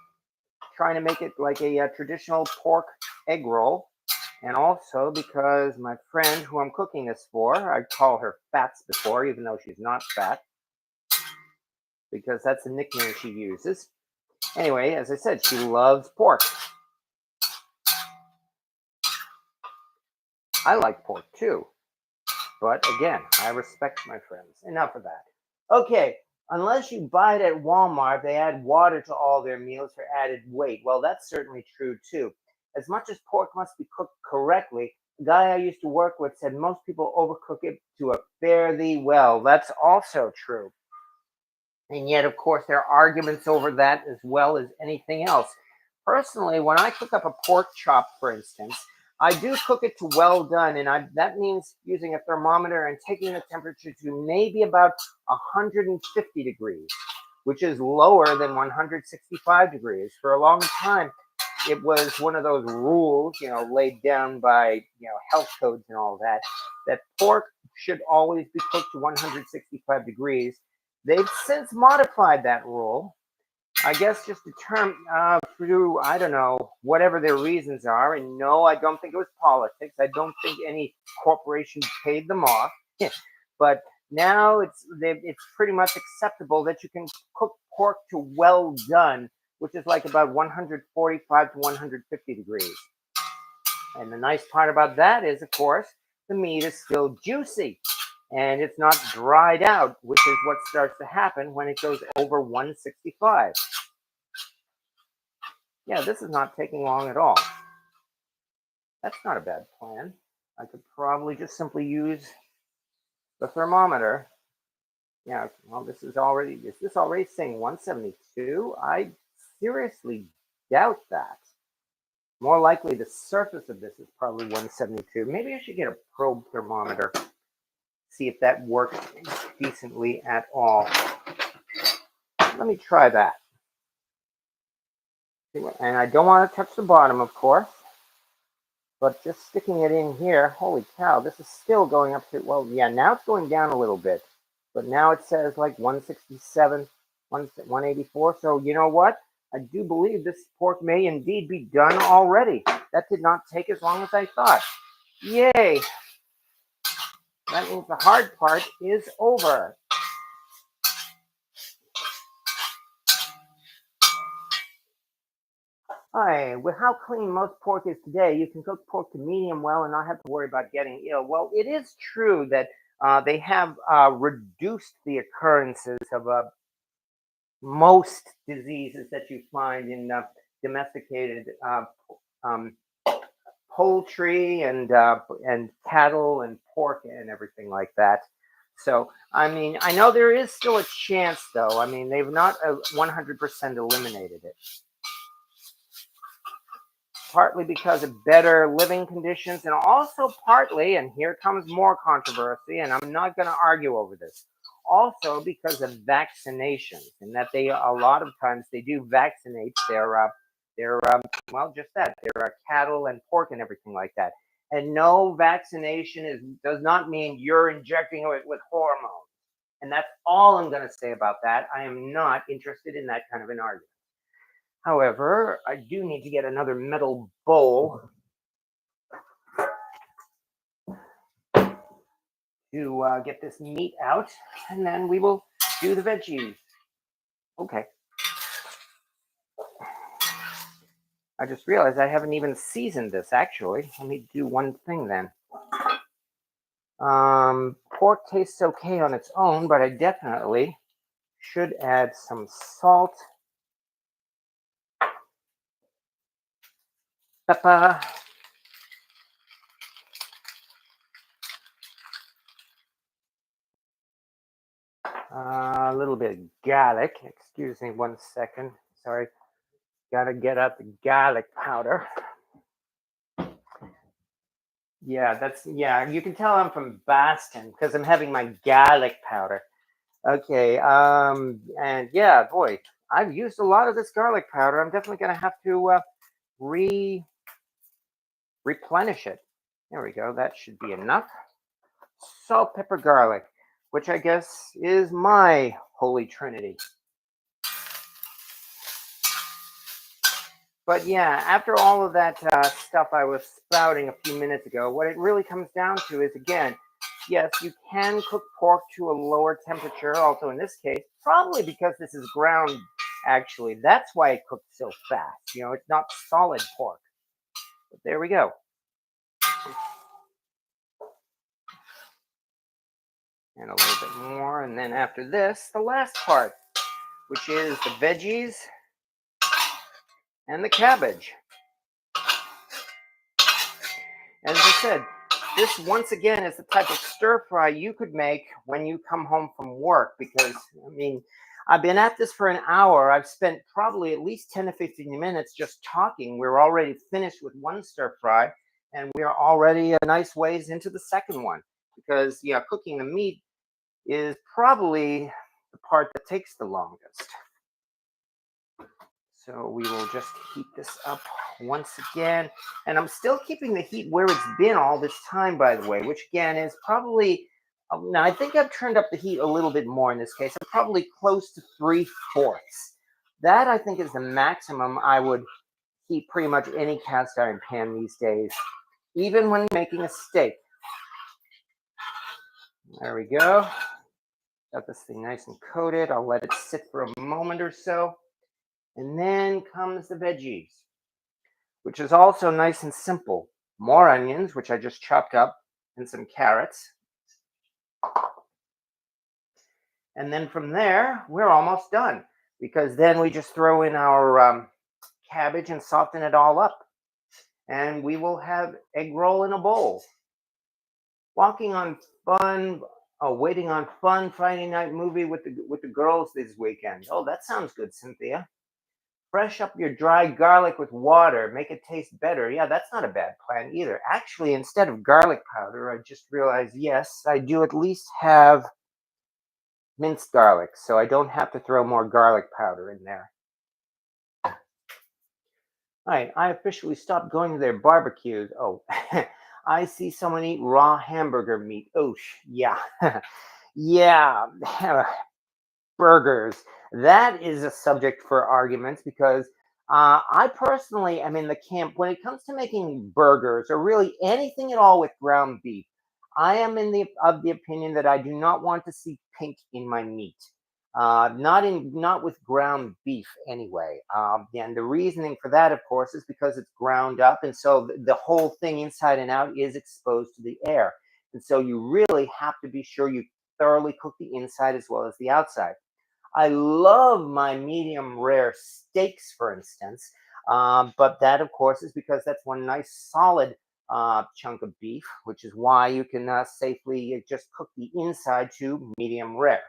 trying to make it like a traditional pork egg roll. And also because my friend who I'm cooking this for, I call her Fats before, even though she's not fat, because that's the nickname she uses. Anyway, as I said, she loves pork. I like pork too. But again, I respect my friends. Enough of that. Okay, unless you buy it at Walmart, they add water to all their meals for added weight. Well, that's certainly true too. As much as pork must be cooked correctly, the guy I used to work with said most people overcook it to a fairly well. That's also true. And yet, of course, there are arguments over that as well as anything else. Personally, when I cook up a pork chop, for instance, I do cook it to well done, and that means using a thermometer and taking the temperature to maybe about 150 degrees, which is lower than 165 degrees. For a long time, it was one of those rules, laid down by, health codes and all that, that pork should always be cooked to 165 degrees. They've since modified that rule, I guess, just through, I don't know, whatever their reasons are. And no, I don't think it was politics. I don't think any corporation paid them off. But now it's pretty much acceptable that you can cook pork to well done, which is like about 145 to 150 degrees. And the nice part about that is, of course, the meat is still juicy and it's not dried out, which is what starts to happen when it goes over 165. Yeah, this is not taking long at all. That's not a bad plan. I could probably just simply use the thermometer. Yeah, well, is this already saying 172? I seriously doubt that. More likely the surface of this is probably 172. Maybe I should get a probe thermometer, see if that works decently at all. Let me try that. And I don't want to touch the bottom, of course, but just sticking it in here, holy cow, this is still going up to, well, yeah, now it's going down a little bit, but now it says like 167, 184. So you know what? I do believe this pork may indeed be done already. That did not take as long as I thought. Yay! That means the hard part is over. Hi, with how clean most pork is today, you can cook pork to medium well and not have to worry about getting ill. Well, it is true that they have reduced the occurrences of most diseases that you find in domesticated um, poultry and cattle and pork and everything like that. So, I mean, I know there is still a chance, though. I mean, they've not 100% eliminated it. Partly because of better living conditions, and also partly, and here comes more controversy, and I'm not going to argue over this, also because of vaccinations, and that they a lot of times they do vaccinate their well, just that, their cattle and pork and everything like that. And no vaccination does not mean you're injecting it with hormones. And that's all I'm going to say about that. I am not interested in that kind of an argument. However, I do need to get another metal bowl to get this meat out, and then we will do the veggies. Okay. I just realized I haven't even seasoned this, actually. Let me do one thing then. Pork tastes okay on its own, but I definitely should add some salt, pepper, a little bit of garlic. Excuse me 1 second. Sorry. Gotta get out the garlic powder. Yeah, you can tell I'm from Boston because I'm having my garlic powder. Okay, and yeah, boy, I've used a lot of this garlic powder. I'm definitely gonna have to replenish it. There we go. That should be enough. Salt, pepper, garlic, which I guess is my holy trinity. But yeah, after all of that stuff I was spouting a few minutes ago, what it really comes down to is, again, yes, you can cook pork to a lower temperature. Also, in this case, probably because this is ground. Actually, that's why it cooks so fast. It's not solid pork. But there we go. And a little bit more. And then after this, the last part, which is the veggies and the cabbage. As I said, this once again is the type of stir fry you could make when you come home from work, because I've been at this for an hour. I've spent probably at least 10 to 15 minutes just talking. We're already finished with one stir fry, and we're already a nice ways into the second one, because cooking the meat is probably the part that takes the longest. So we will just heat this up once again. And I'm still keeping the heat where it's been all this time, by the way, which again is probably, now I think I've turned up the heat a little bit more in this case. I'm probably close to 3/4. That I think is the maximum I would heat pretty much any cast iron pan these days, even when making a steak. There we go. Got this thing nice and coated. I'll let it sit for a moment or so. And then comes the veggies, which is also nice and simple. More onions, which I just chopped up, and some carrots. And then from there, we're almost done, because then we just throw in our cabbage and soften it all up. And we will have egg roll in a bowl. Waiting on fun Friday night movie with the girls this weekend. Oh, that sounds good, Cynthia. Fresh up your dry garlic with water, make it taste better. Yeah, that's not a bad plan either. Actually, instead of garlic powder, I just realized, yes, I do at least have minced garlic, so I don't have to throw more garlic powder in there. All right, I officially stopped going to their barbecues. Oh, I see someone eat raw hamburger meat. Oh, yeah. Yeah. Burgers. That is a subject for arguments, because I personally am in the camp when it comes to making burgers or really anything at all with ground beef. I am of the opinion that I do not want to see pink in my meat. Not with ground beef anyway. And the reasoning for that, of course, is because it's ground up, and so the whole thing inside and out is exposed to the air, and so you really have to be sure you thoroughly cook the inside as well as the outside. I love my medium rare steaks, for instance, but that, of course, is because that's one nice solid chunk of beef, which is why you can safely just cook the inside to medium rare.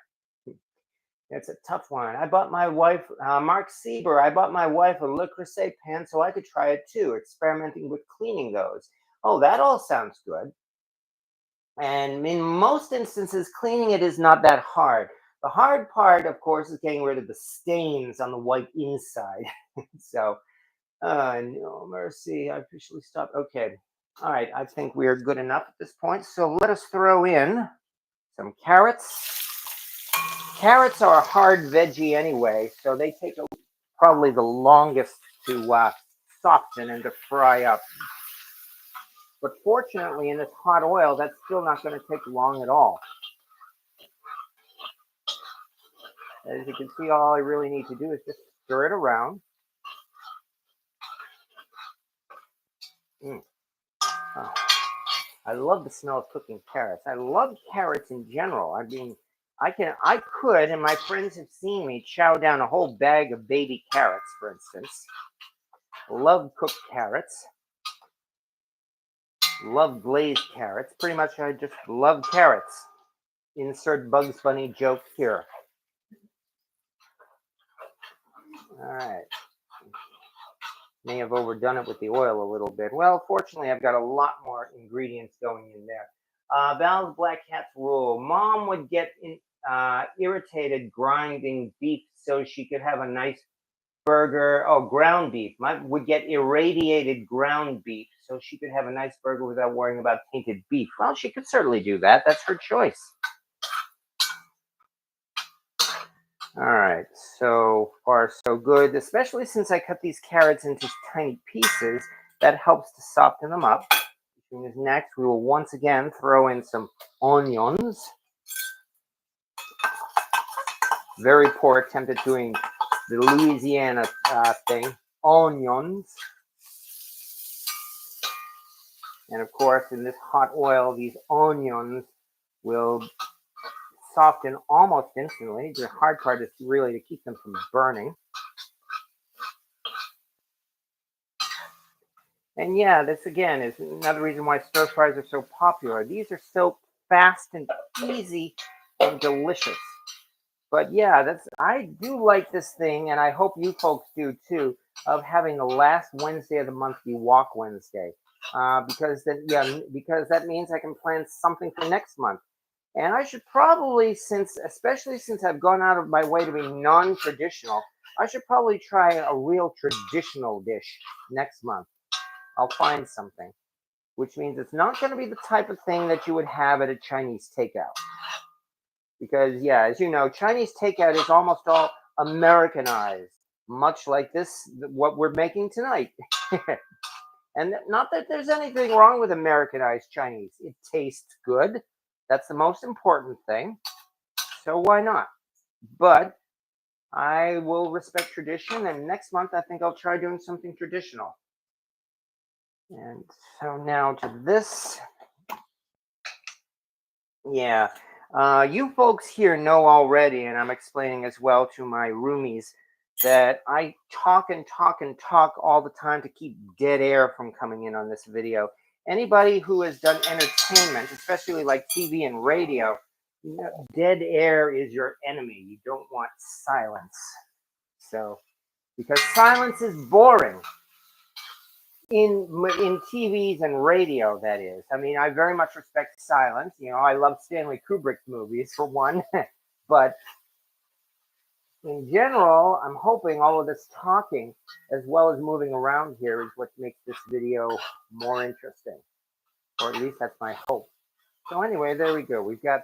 It's a tough one. I bought my wife, Mark Sieber, I bought my wife a Le Creuset pan so I could try it too, experimenting with cleaning those. Oh, that all sounds good. And in most instances, cleaning it is not that hard. The hard part, of course, is getting rid of the stains on the white inside. So, no mercy. I officially stopped. Okay. All right. I think we are good enough at this point. So let us throw in some carrots. Carrots are a hard veggie anyway, so they take probably the longest to soften and to fry up. But fortunately, in this hot oil, that's still not going to take long at all. As you can see, all I really need to do is just stir it around. Oh, I love the smell of cooking carrots. I love carrots in general. I mean, I could, and my friends have seen me chow down a whole bag of baby carrots, for instance. Love cooked carrots. Love glazed carrots. Pretty much, I just love carrots. Insert Bugs Bunny joke here. All right. May have overdone it with the oil a little bit. Well, fortunately, I've got a lot more ingredients going in there. Val's Black Cat's rule. Mom would get irritated grinding beef so she could have a nice burger. Oh, ground beef. Would get irradiated ground beef so she could have a nice burger without worrying about tainted beef. Well, she could certainly do that. That's her choice. All right, so far so good, especially since I cut these carrots into tiny pieces. That helps to soften them up. Next, we will once again throw in some onions. Very poor attempt at doing the Louisiana thing. Onions. And of course, in this hot oil, these onions will soften almost instantly. The hard part is really to keep them from burning. And yeah, this again is another reason why stir fries are so popular. These are so fast and easy and delicious. But yeah, I do like this thing, and I hope you folks do too, of having the last Wednesday of the month be Wok Wednesday. Because that means I can plan something for next month. And I should probably, especially since I've gone out of my way to be non-traditional, I should probably try a real traditional dish next month. I'll find something, which means it's not going to be the type of thing that you would have at a Chinese takeout. Because, yeah, as you know, Chinese takeout is almost all Americanized, much like what we're making tonight. And not that there's anything wrong with Americanized Chinese. It tastes good. That's the most important thing. So why not? But I will respect tradition, and next month I think I'll try doing something traditional. And so now to this. Yeah. You folks here know already, and I'm explaining as well to my roomies, that I talk and talk and talk all the time to keep dead air from coming in on this video. Anybody who has done entertainment, especially like TV and radio, dead air is your enemy. You don't want silence. So, because silence is boring. In TVs and radio, that is. I mean, I very much respect silence. You know, I love Stanley Kubrick's movies, for one. But in general, I'm hoping all of this talking, as well as moving around here, is what makes this video more interesting. Or at least that's my hope. So anyway, there we go. We've got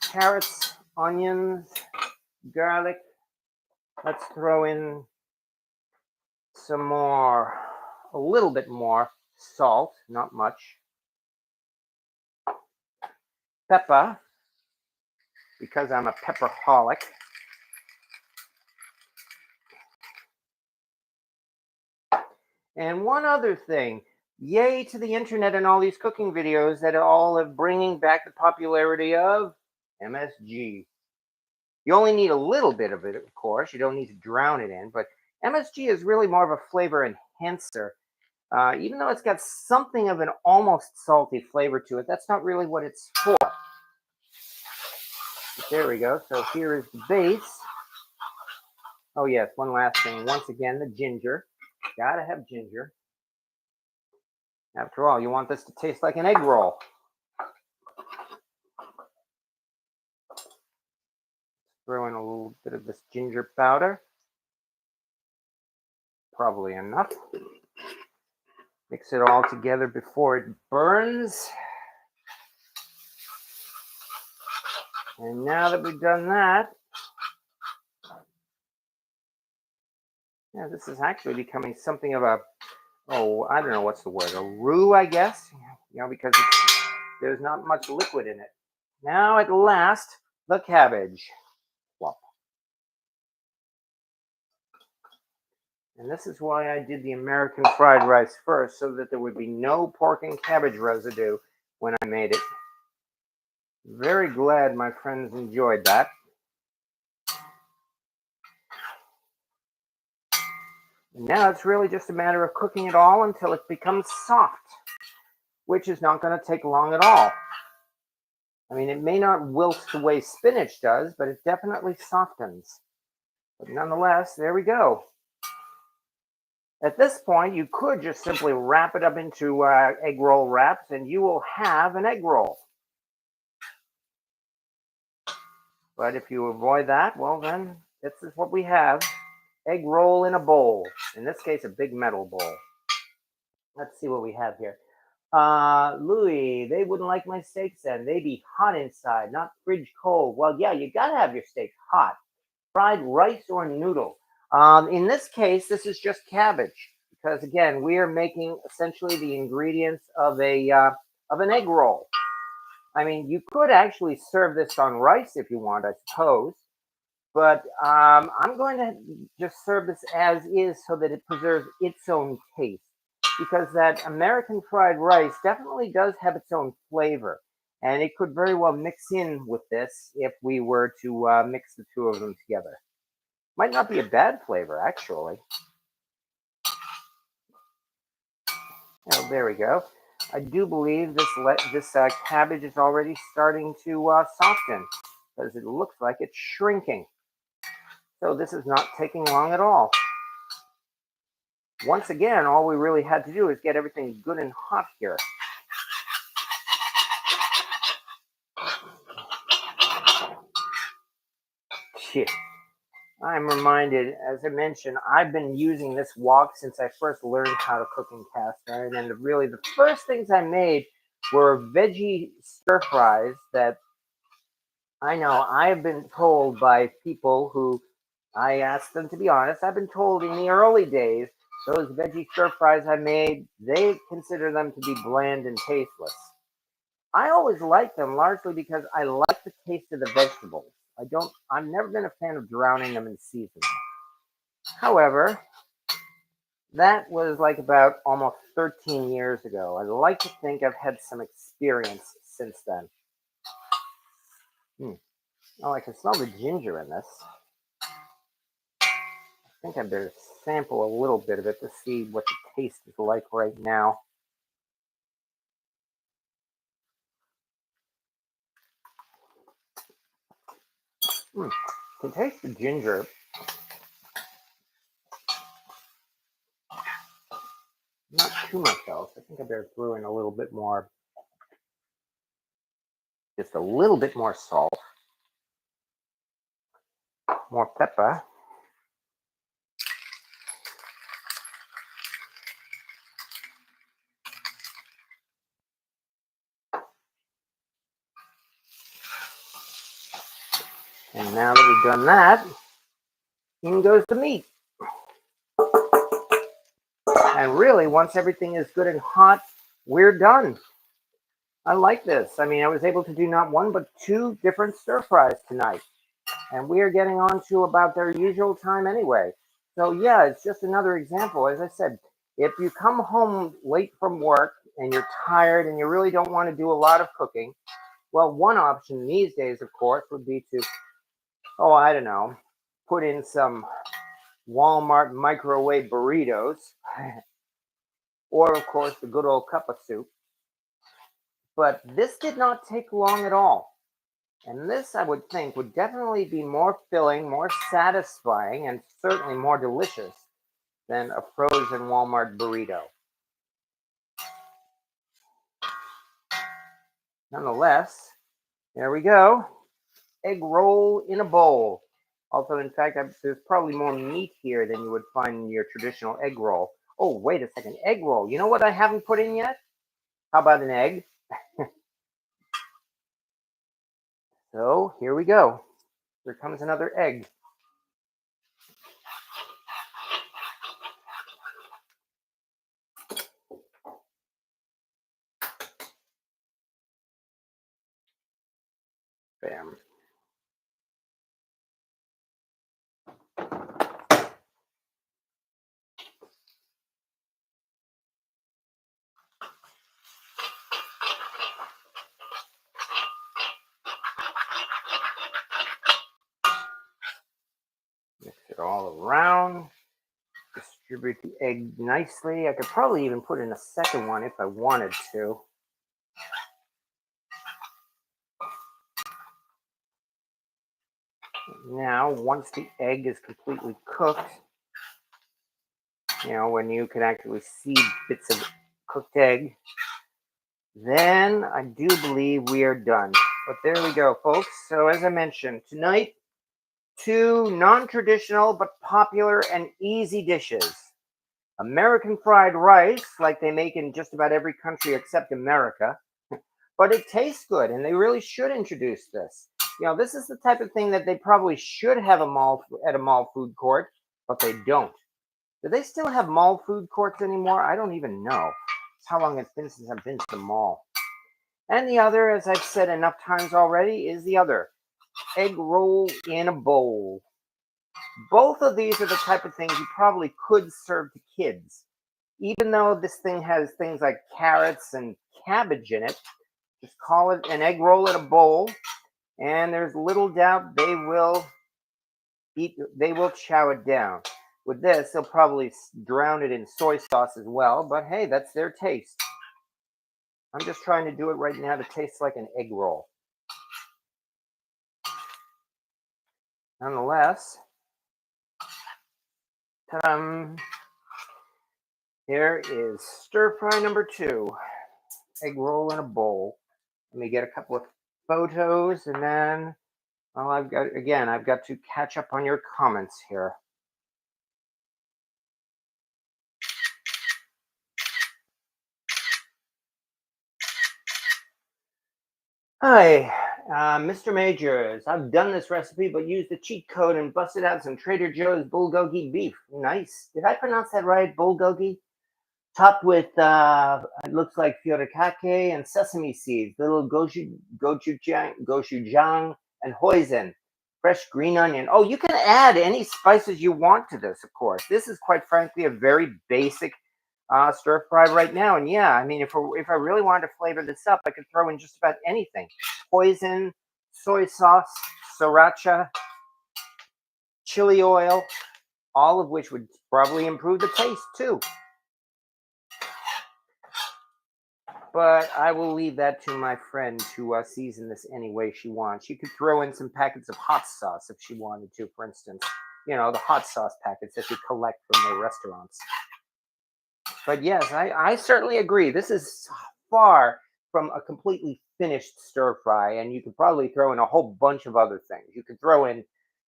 carrots, onions, garlic. Let's throw in some more, a little bit more salt, not much. Pepper, because I'm a pepperholic. And one other thing, yay to the internet and all these cooking videos that are all bringing back the popularity of MSG. You only need a little bit of it, of course. You don't need to drown it in, but MSG is really more of a flavor enhancer. Even though it's got something of an almost salty flavor to it, that's not really what it's for. But there we go. So here is the base. Oh yes, one last thing. Once again, the ginger. Gotta have ginger. After all, you want this to taste like an egg roll. Throw in a little bit of this ginger powder. Probably enough. Mix it all together before it burns. And now that we've done that, yeah, this is actually becoming something of a, I don't know what's the word, a roux, I guess, because there's not much liquid in it. Now at last, the cabbage. Plop. And this is why I did the American fried rice first, so that there would be no pork and cabbage residue when I made it. Very glad my friends enjoyed that. And now it's really just a matter of cooking it all until it becomes soft, which is not going to take long at all. I mean, it may not wilt the way spinach does, but it definitely softens. But nonetheless, there we go. At this point, you could just simply wrap it up into egg roll wraps, and you will have an egg roll. But if you avoid that, well, then this is what we have. Egg roll in a bowl. In this case, a big metal bowl. Let's see what we have here. Louis, they wouldn't like my steaks then. They'd be hot inside, not fridge cold. Well, yeah, you gotta have your steak hot. Fried rice or noodle. In this case, this is just cabbage because again, we are making essentially the ingredients of an egg roll. I mean, you could actually serve this on rice if you want, I suppose. But I'm going to just serve this as is so that it preserves its own taste. Because that American fried rice definitely does have its own flavor. And it could very well mix in with this if we were to mix the two of them together. Might not be a bad flavor, actually. Oh, there we go. I do believe this cabbage is already starting to soften because it looks like it's shrinking. So this is not taking long at all. Once again, all we really had to do is get everything good and hot here. Shit. I'm reminded, as I mentioned, I've been using this wok since I first learned how to cook in cast iron. And really, the first things I made were veggie stir fries that I know I have been told by people who I asked them to be honest. I've been told in the early days, those veggie stir fries I made, they consider them to be bland and tasteless. I always like them largely because I like the taste of the vegetables. I've never been a fan of drowning them in seasoning. However, that was like about almost 13 years ago. I'd like to think I've had some experience since then. Oh, I can smell the ginger in this. I think I better sample a little bit of it to see what the taste is like right now. You can taste the ginger. Not too much else. I think I better throw in a little bit more. Just a little bit more salt. More pepper. And now that we've done that, in goes the meat. And really, once everything is good and hot, we're done. I like this. I mean, I was able to do not one, but two different stir fries tonight. And we are getting on to about their usual time anyway. So yeah, it's just another example. As I said, if you come home late from work and you're tired and you really don't want to do a lot of cooking, well, one option these days, of course, would be to, I don't know, put in some Walmart microwave burritos, or of course, the good old cup of soup. But this did not take long at all. And this, I would think, would definitely be more filling, more satisfying, and certainly more delicious than a frozen Walmart burrito. Nonetheless, there we go. Egg roll in a bowl. Also, in fact, there's probably more meat here than you would find in your traditional egg roll. Oh, wait a second. Egg roll. You know what I haven't put in yet? How about an egg? So here we go. Here comes another egg. Bam. Mix it all around. Distribute the egg nicely. I could probably even put in a second one if I wanted to. Now, once the egg is completely cooked, when you can actually see bits of cooked egg, then I do believe we are done. But there we go, folks. So as I mentioned, tonight, 2 non-traditional but popular and easy dishes. American fried rice, like they make in just about every country except America. But it tastes good, and they really should introduce this. This is the type of thing that they probably should have at a mall food court, but they don't. Do they still have mall food courts anymore? I don't even know. It's how long it's been since I've been to the mall. And the other, as I've said enough times already, is the other. Egg roll in a bowl. Both of these are the type of things you probably could serve to kids. Even though this thing has things like carrots and cabbage in it, just call it an egg roll in a bowl, and there's little doubt they will chow it down. With this, they'll probably drown it in soy sauce as well, but hey, that's their taste. I'm just trying to do it right now to taste like an egg roll. Nonetheless, ta-da! Here is stir fry number 2, egg roll in a bowl. Let me get a couple of photos, and then, well, I've got to catch up on your comments here. Hi, Mr. Majors. I've done this recipe, but used the cheat code and busted out some Trader Joe's bulgogi beef. Nice. Did I pronounce that right? Bulgogi? Topped with, it looks like furikake and sesame seeds, little gochujang, and hoisin. Fresh green onion. Oh, you can add any spices you want to this, of course. This is quite frankly a very basic stir fry right now. And yeah, I mean, if I really wanted to flavor this up, I could throw in just about anything. Hoisin, soy sauce, sriracha, chili oil, all of which would probably improve the taste too. But I will leave that to my friend to season this any way she wants. She could throw in some packets of hot sauce if she wanted to, for instance. The hot sauce packets that you collect from the restaurants. But yes, I certainly agree. This is far from a completely finished stir fry, and you could probably throw in a whole bunch of other things. You could throw in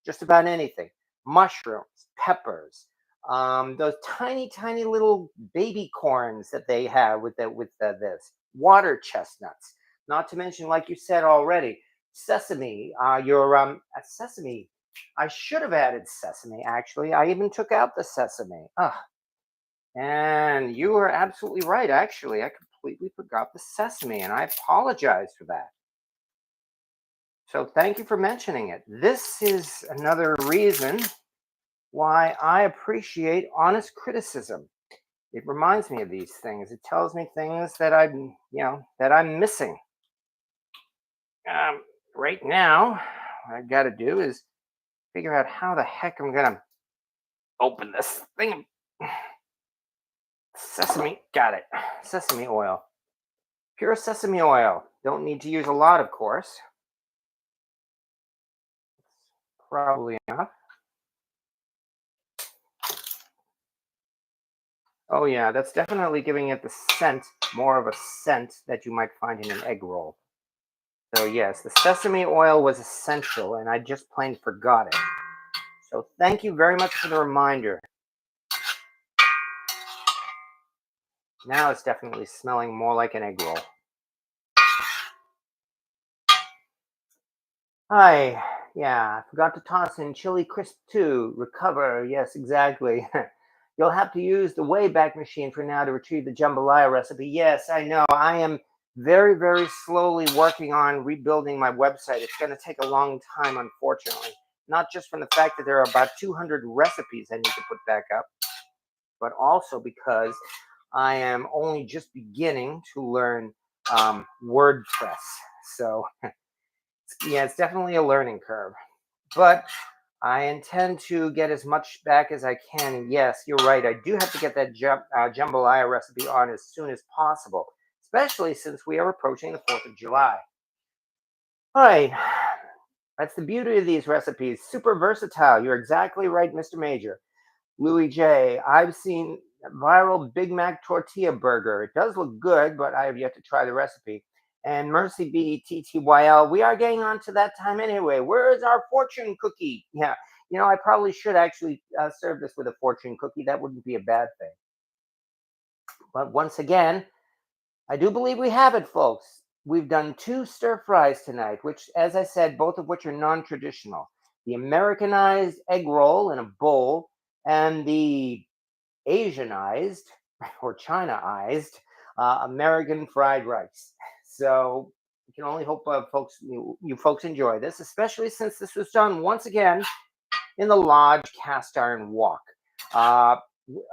just about anything: mushrooms, peppers, those tiny, tiny little baby corns that they have with this, water chestnuts. Not to mention, like you said already, sesame. Sesame. I should have added sesame. Actually, I even took out the sesame. And you are absolutely right. Actually, I completely forgot the sesame, and I apologize for that. So thank you for mentioning it. This is another reason why I appreciate honest criticism. It reminds me of these things. It tells me things that I'm missing. Right now, what I got to do is figure out how the heck I'm gonna open this thing. Sesame, got it. Sesame oil. Pure sesame oil. Don't need to use a lot, of course. Probably enough. Oh yeah, that's definitely giving it the scent, more of a scent that you might find in an egg roll. So yes, the sesame oil was essential, and I just plain forgot it. So thank you very much for the reminder. Now it's definitely smelling more like an egg roll. Hi, yeah, I forgot to toss in chili crisp too. Recover, yes, exactly. You'll have to use the Wayback Machine for now to retrieve the jambalaya recipe. Yes, I know. I am very, very slowly working on rebuilding my website. It's going to take a long time, unfortunately. Not just from the fact that there are about 200 recipes I need to put back up, but also because I am only just beginning to learn WordPress. So, yeah, it's definitely a learning curve. But I intend to get as much back as I can. And yes, you're right. I do have to get that jambalaya recipe on as soon as possible, especially since we are approaching the 4th of July. All right. That's the beauty of these recipes. Super versatile. You're exactly right, Mr. Major. Louis J. I've seen viral Big Mac tortilla burger. It does look good, but I have yet to try the recipe. And Mercy B TTYL, we are getting on to that time anyway. Where is our fortune cookie? Yeah, I probably should actually serve this with a fortune cookie. That wouldn't be a bad thing. But once again, I do believe we have it, folks. We've done 2 stir fries tonight, which, as I said, both of which are non traditional. The Americanized egg roll in a bowl and the Asianized or Chinaized American fried rice. So we can only hope you folks enjoy this, especially since this was done once again in the Lodge cast iron wok. Uh,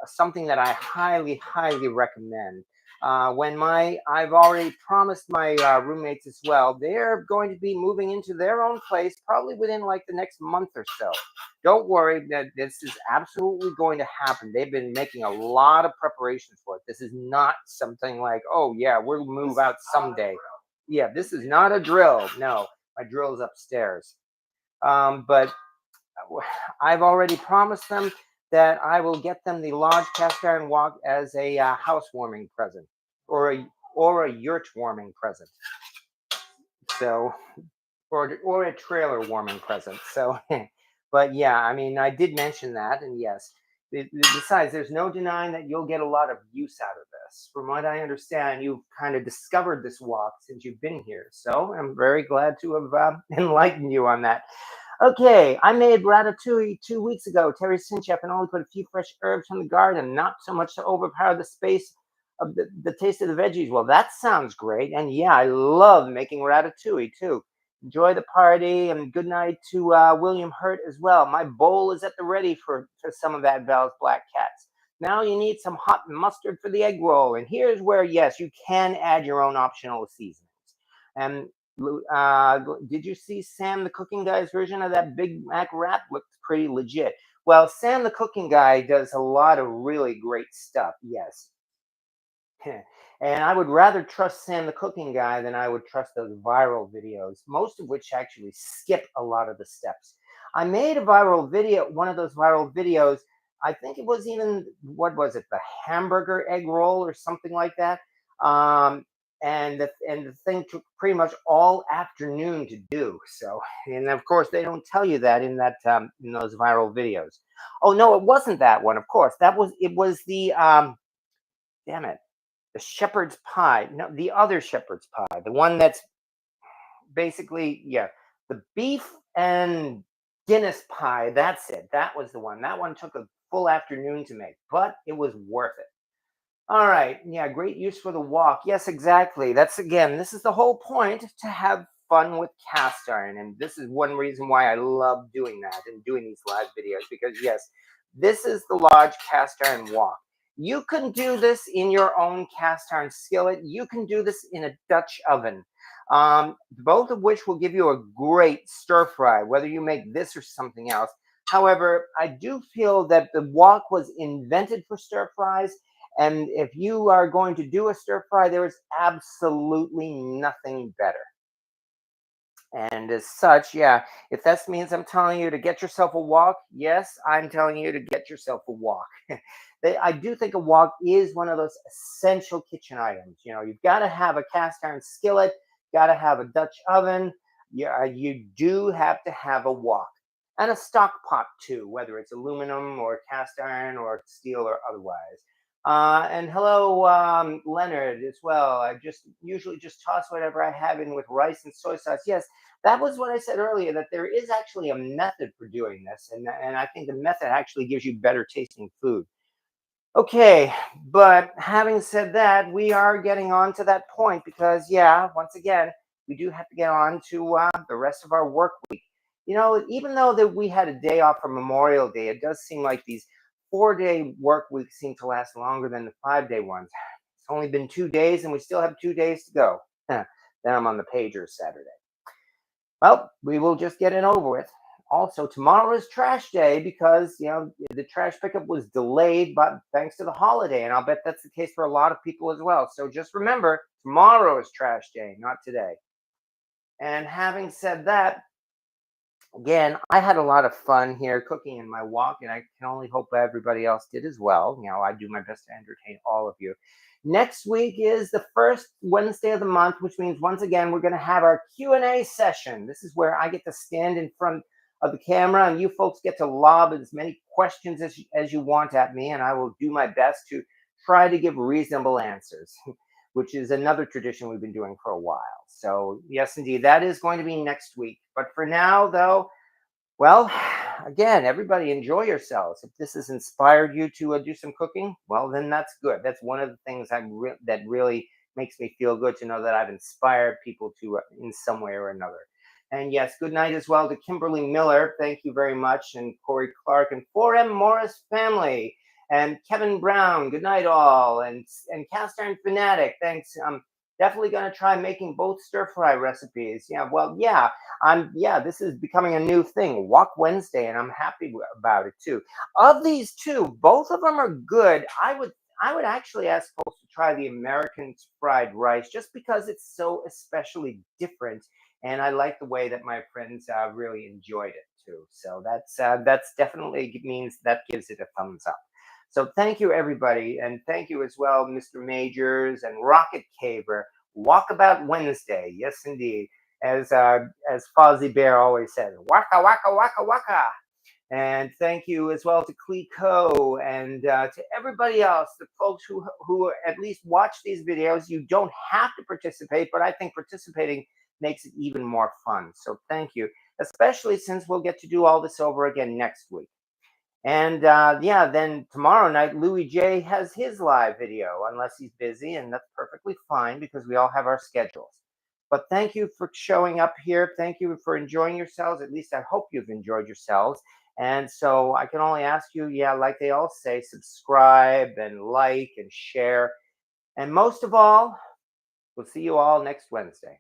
Something that I highly, highly recommend. I've already promised my roommates as well, they're going to be moving into their own place probably within like the next month or so. Don't worry, that this is absolutely going to happen. They've been making a lot of preparations for it. This is not something like, oh yeah, we'll move out someday. Yeah, this is not a drill. No, my drill is upstairs. But I've already promised them that I will get them the Lodge cast iron wok as a housewarming present, or a yurt warming present. So, or a trailer warming present. So, but yeah, I mean, I did mention that, and yes. Besides, there's no denying that you'll get a lot of use out of this. From what I understand, you've kind of discovered this wok since you've been here. So I'm very glad to have enlightened you on that. Okay, I made ratatouille 2 weeks ago. Terry Sinchef and only put a few fresh herbs from the garden, not so much to overpower the space of the taste of the veggies. Well, that sounds great. And yeah, I love making ratatouille too. Enjoy the party and good night to William Hurt as well. My bowl is at the ready for some of that Val's Black Cats. Now you need some hot mustard for the egg roll. And here's where, yes, you can add your own optional seasonings. And did you see Sam the Cooking Guy's version of that Big Mac wrap? Looked pretty legit. Well, Sam the Cooking Guy does a lot of really great stuff. Yes. And I would rather trust Sam the Cooking Guy than I would trust those viral videos, most of which actually skip a lot of the steps. I made a viral video, one of those viral videos. I think it was even, what was it, the hamburger egg roll or something like that. Um, and the thing took pretty much all afternoon to do. So, and of course, they don't tell you that in those viral videos. Oh no, it wasn't that one. Of course, it was the damn it, the shepherd's pie. No, the other shepherd's pie, the one that's basically, yeah, the beef and Guinness pie. That's it. That was the one. That one took a full afternoon to make, but it was worth it. All right. Yeah, great use for the wok. Yes, exactly. This is the whole point, to have fun with cast iron. And this is one reason why I love doing that and doing these live videos, because yes, this is the Lodge cast iron wok. You can do this in your own cast iron skillet. You can do this in a Dutch oven, both of which will give you a great stir fry, whether you make this or something else. However, I do feel that the wok was invented for stir fries. And if you are going to do a stir fry, there is absolutely nothing better. And as such, yeah, if that means I'm telling you to get yourself a wok, yes, I'm telling you to get yourself a wok. I do think a wok is one of those essential kitchen items. You've got to have a cast iron skillet, got to have a Dutch oven. You do have to have a wok and a stock pot too, whether it's aluminum or cast iron or steel or otherwise. And hello, Leonard, as well. I just usually just toss whatever I have in with rice and soy sauce. Yes, that was what I said earlier, that there is actually a method for doing this. And I think the method actually gives you better tasting food. Okay, but having said that, we are getting on to that point because, yeah, once again, we do have to get on to the rest of our work week. Even though that we had a day off for Memorial Day, it does seem like these 4-day work weeks seem to last longer than the 5-day ones. It's only been 2 days, and we still have 2 days to go. Then I'm on the pager Saturday. Well, we will just get it over with. Also, tomorrow is trash day because the trash pickup was delayed, but thanks to the holiday, and I'll bet that's the case for a lot of people as well. So just remember, tomorrow is trash day, not today. And having said that, again, I had a lot of fun here cooking in my wok, and I can only hope everybody else did as well. I do my best to entertain all of you. Next week is the first Wednesday of the month, which means once again we're going to have our Q&A session. This is where I get to stand in front of the camera, and you folks get to lob as many questions as you want at me, and I will do my best to try to give reasonable answers, which is another tradition we've been doing for a while. So yes, indeed, that is going to be next week. But for now, though, well, again, everybody enjoy yourselves. If this has inspired you to do some cooking, well, then that's good. That's one of the things that really makes me feel good to know that I've inspired people to in some way or another. And yes, good night as well to Kimberly Miller. Thank you very much. And Corey Clark and 4M Morris family. And Kevin Brown, good night all. And Cast Iron Fanatic, thanks. I'm definitely going to try making both stir fry recipes. This is becoming a new thing, Wok Wednesday, and I'm happy about it too. Of these two, both of them are good. I would actually ask folks to try the American fried rice just because it's so especially different, and I like the way that my friends really enjoyed it too. So that's definitely means that gives it a thumbs up. So thank you, everybody, and thank you as well, Mr. Majors and Rocket Caver. Walkabout Wednesday, yes, indeed. As Fozzie Bear always says, waka waka waka waka. And thank you as well to Clico and to everybody else, the folks who at least watch these videos. You don't have to participate, but I think participating makes it even more fun. So thank you, especially since we'll get to do all this over again next week. And then tomorrow night, Louis J has his live video, unless he's busy, and that's perfectly fine because we all have our schedules. But thank you for showing up here. Thank you for enjoying yourselves. At least I hope you've enjoyed yourselves. And so I can only ask you, like they all say, subscribe and like and share. And most of all, we'll see you all next Wednesday.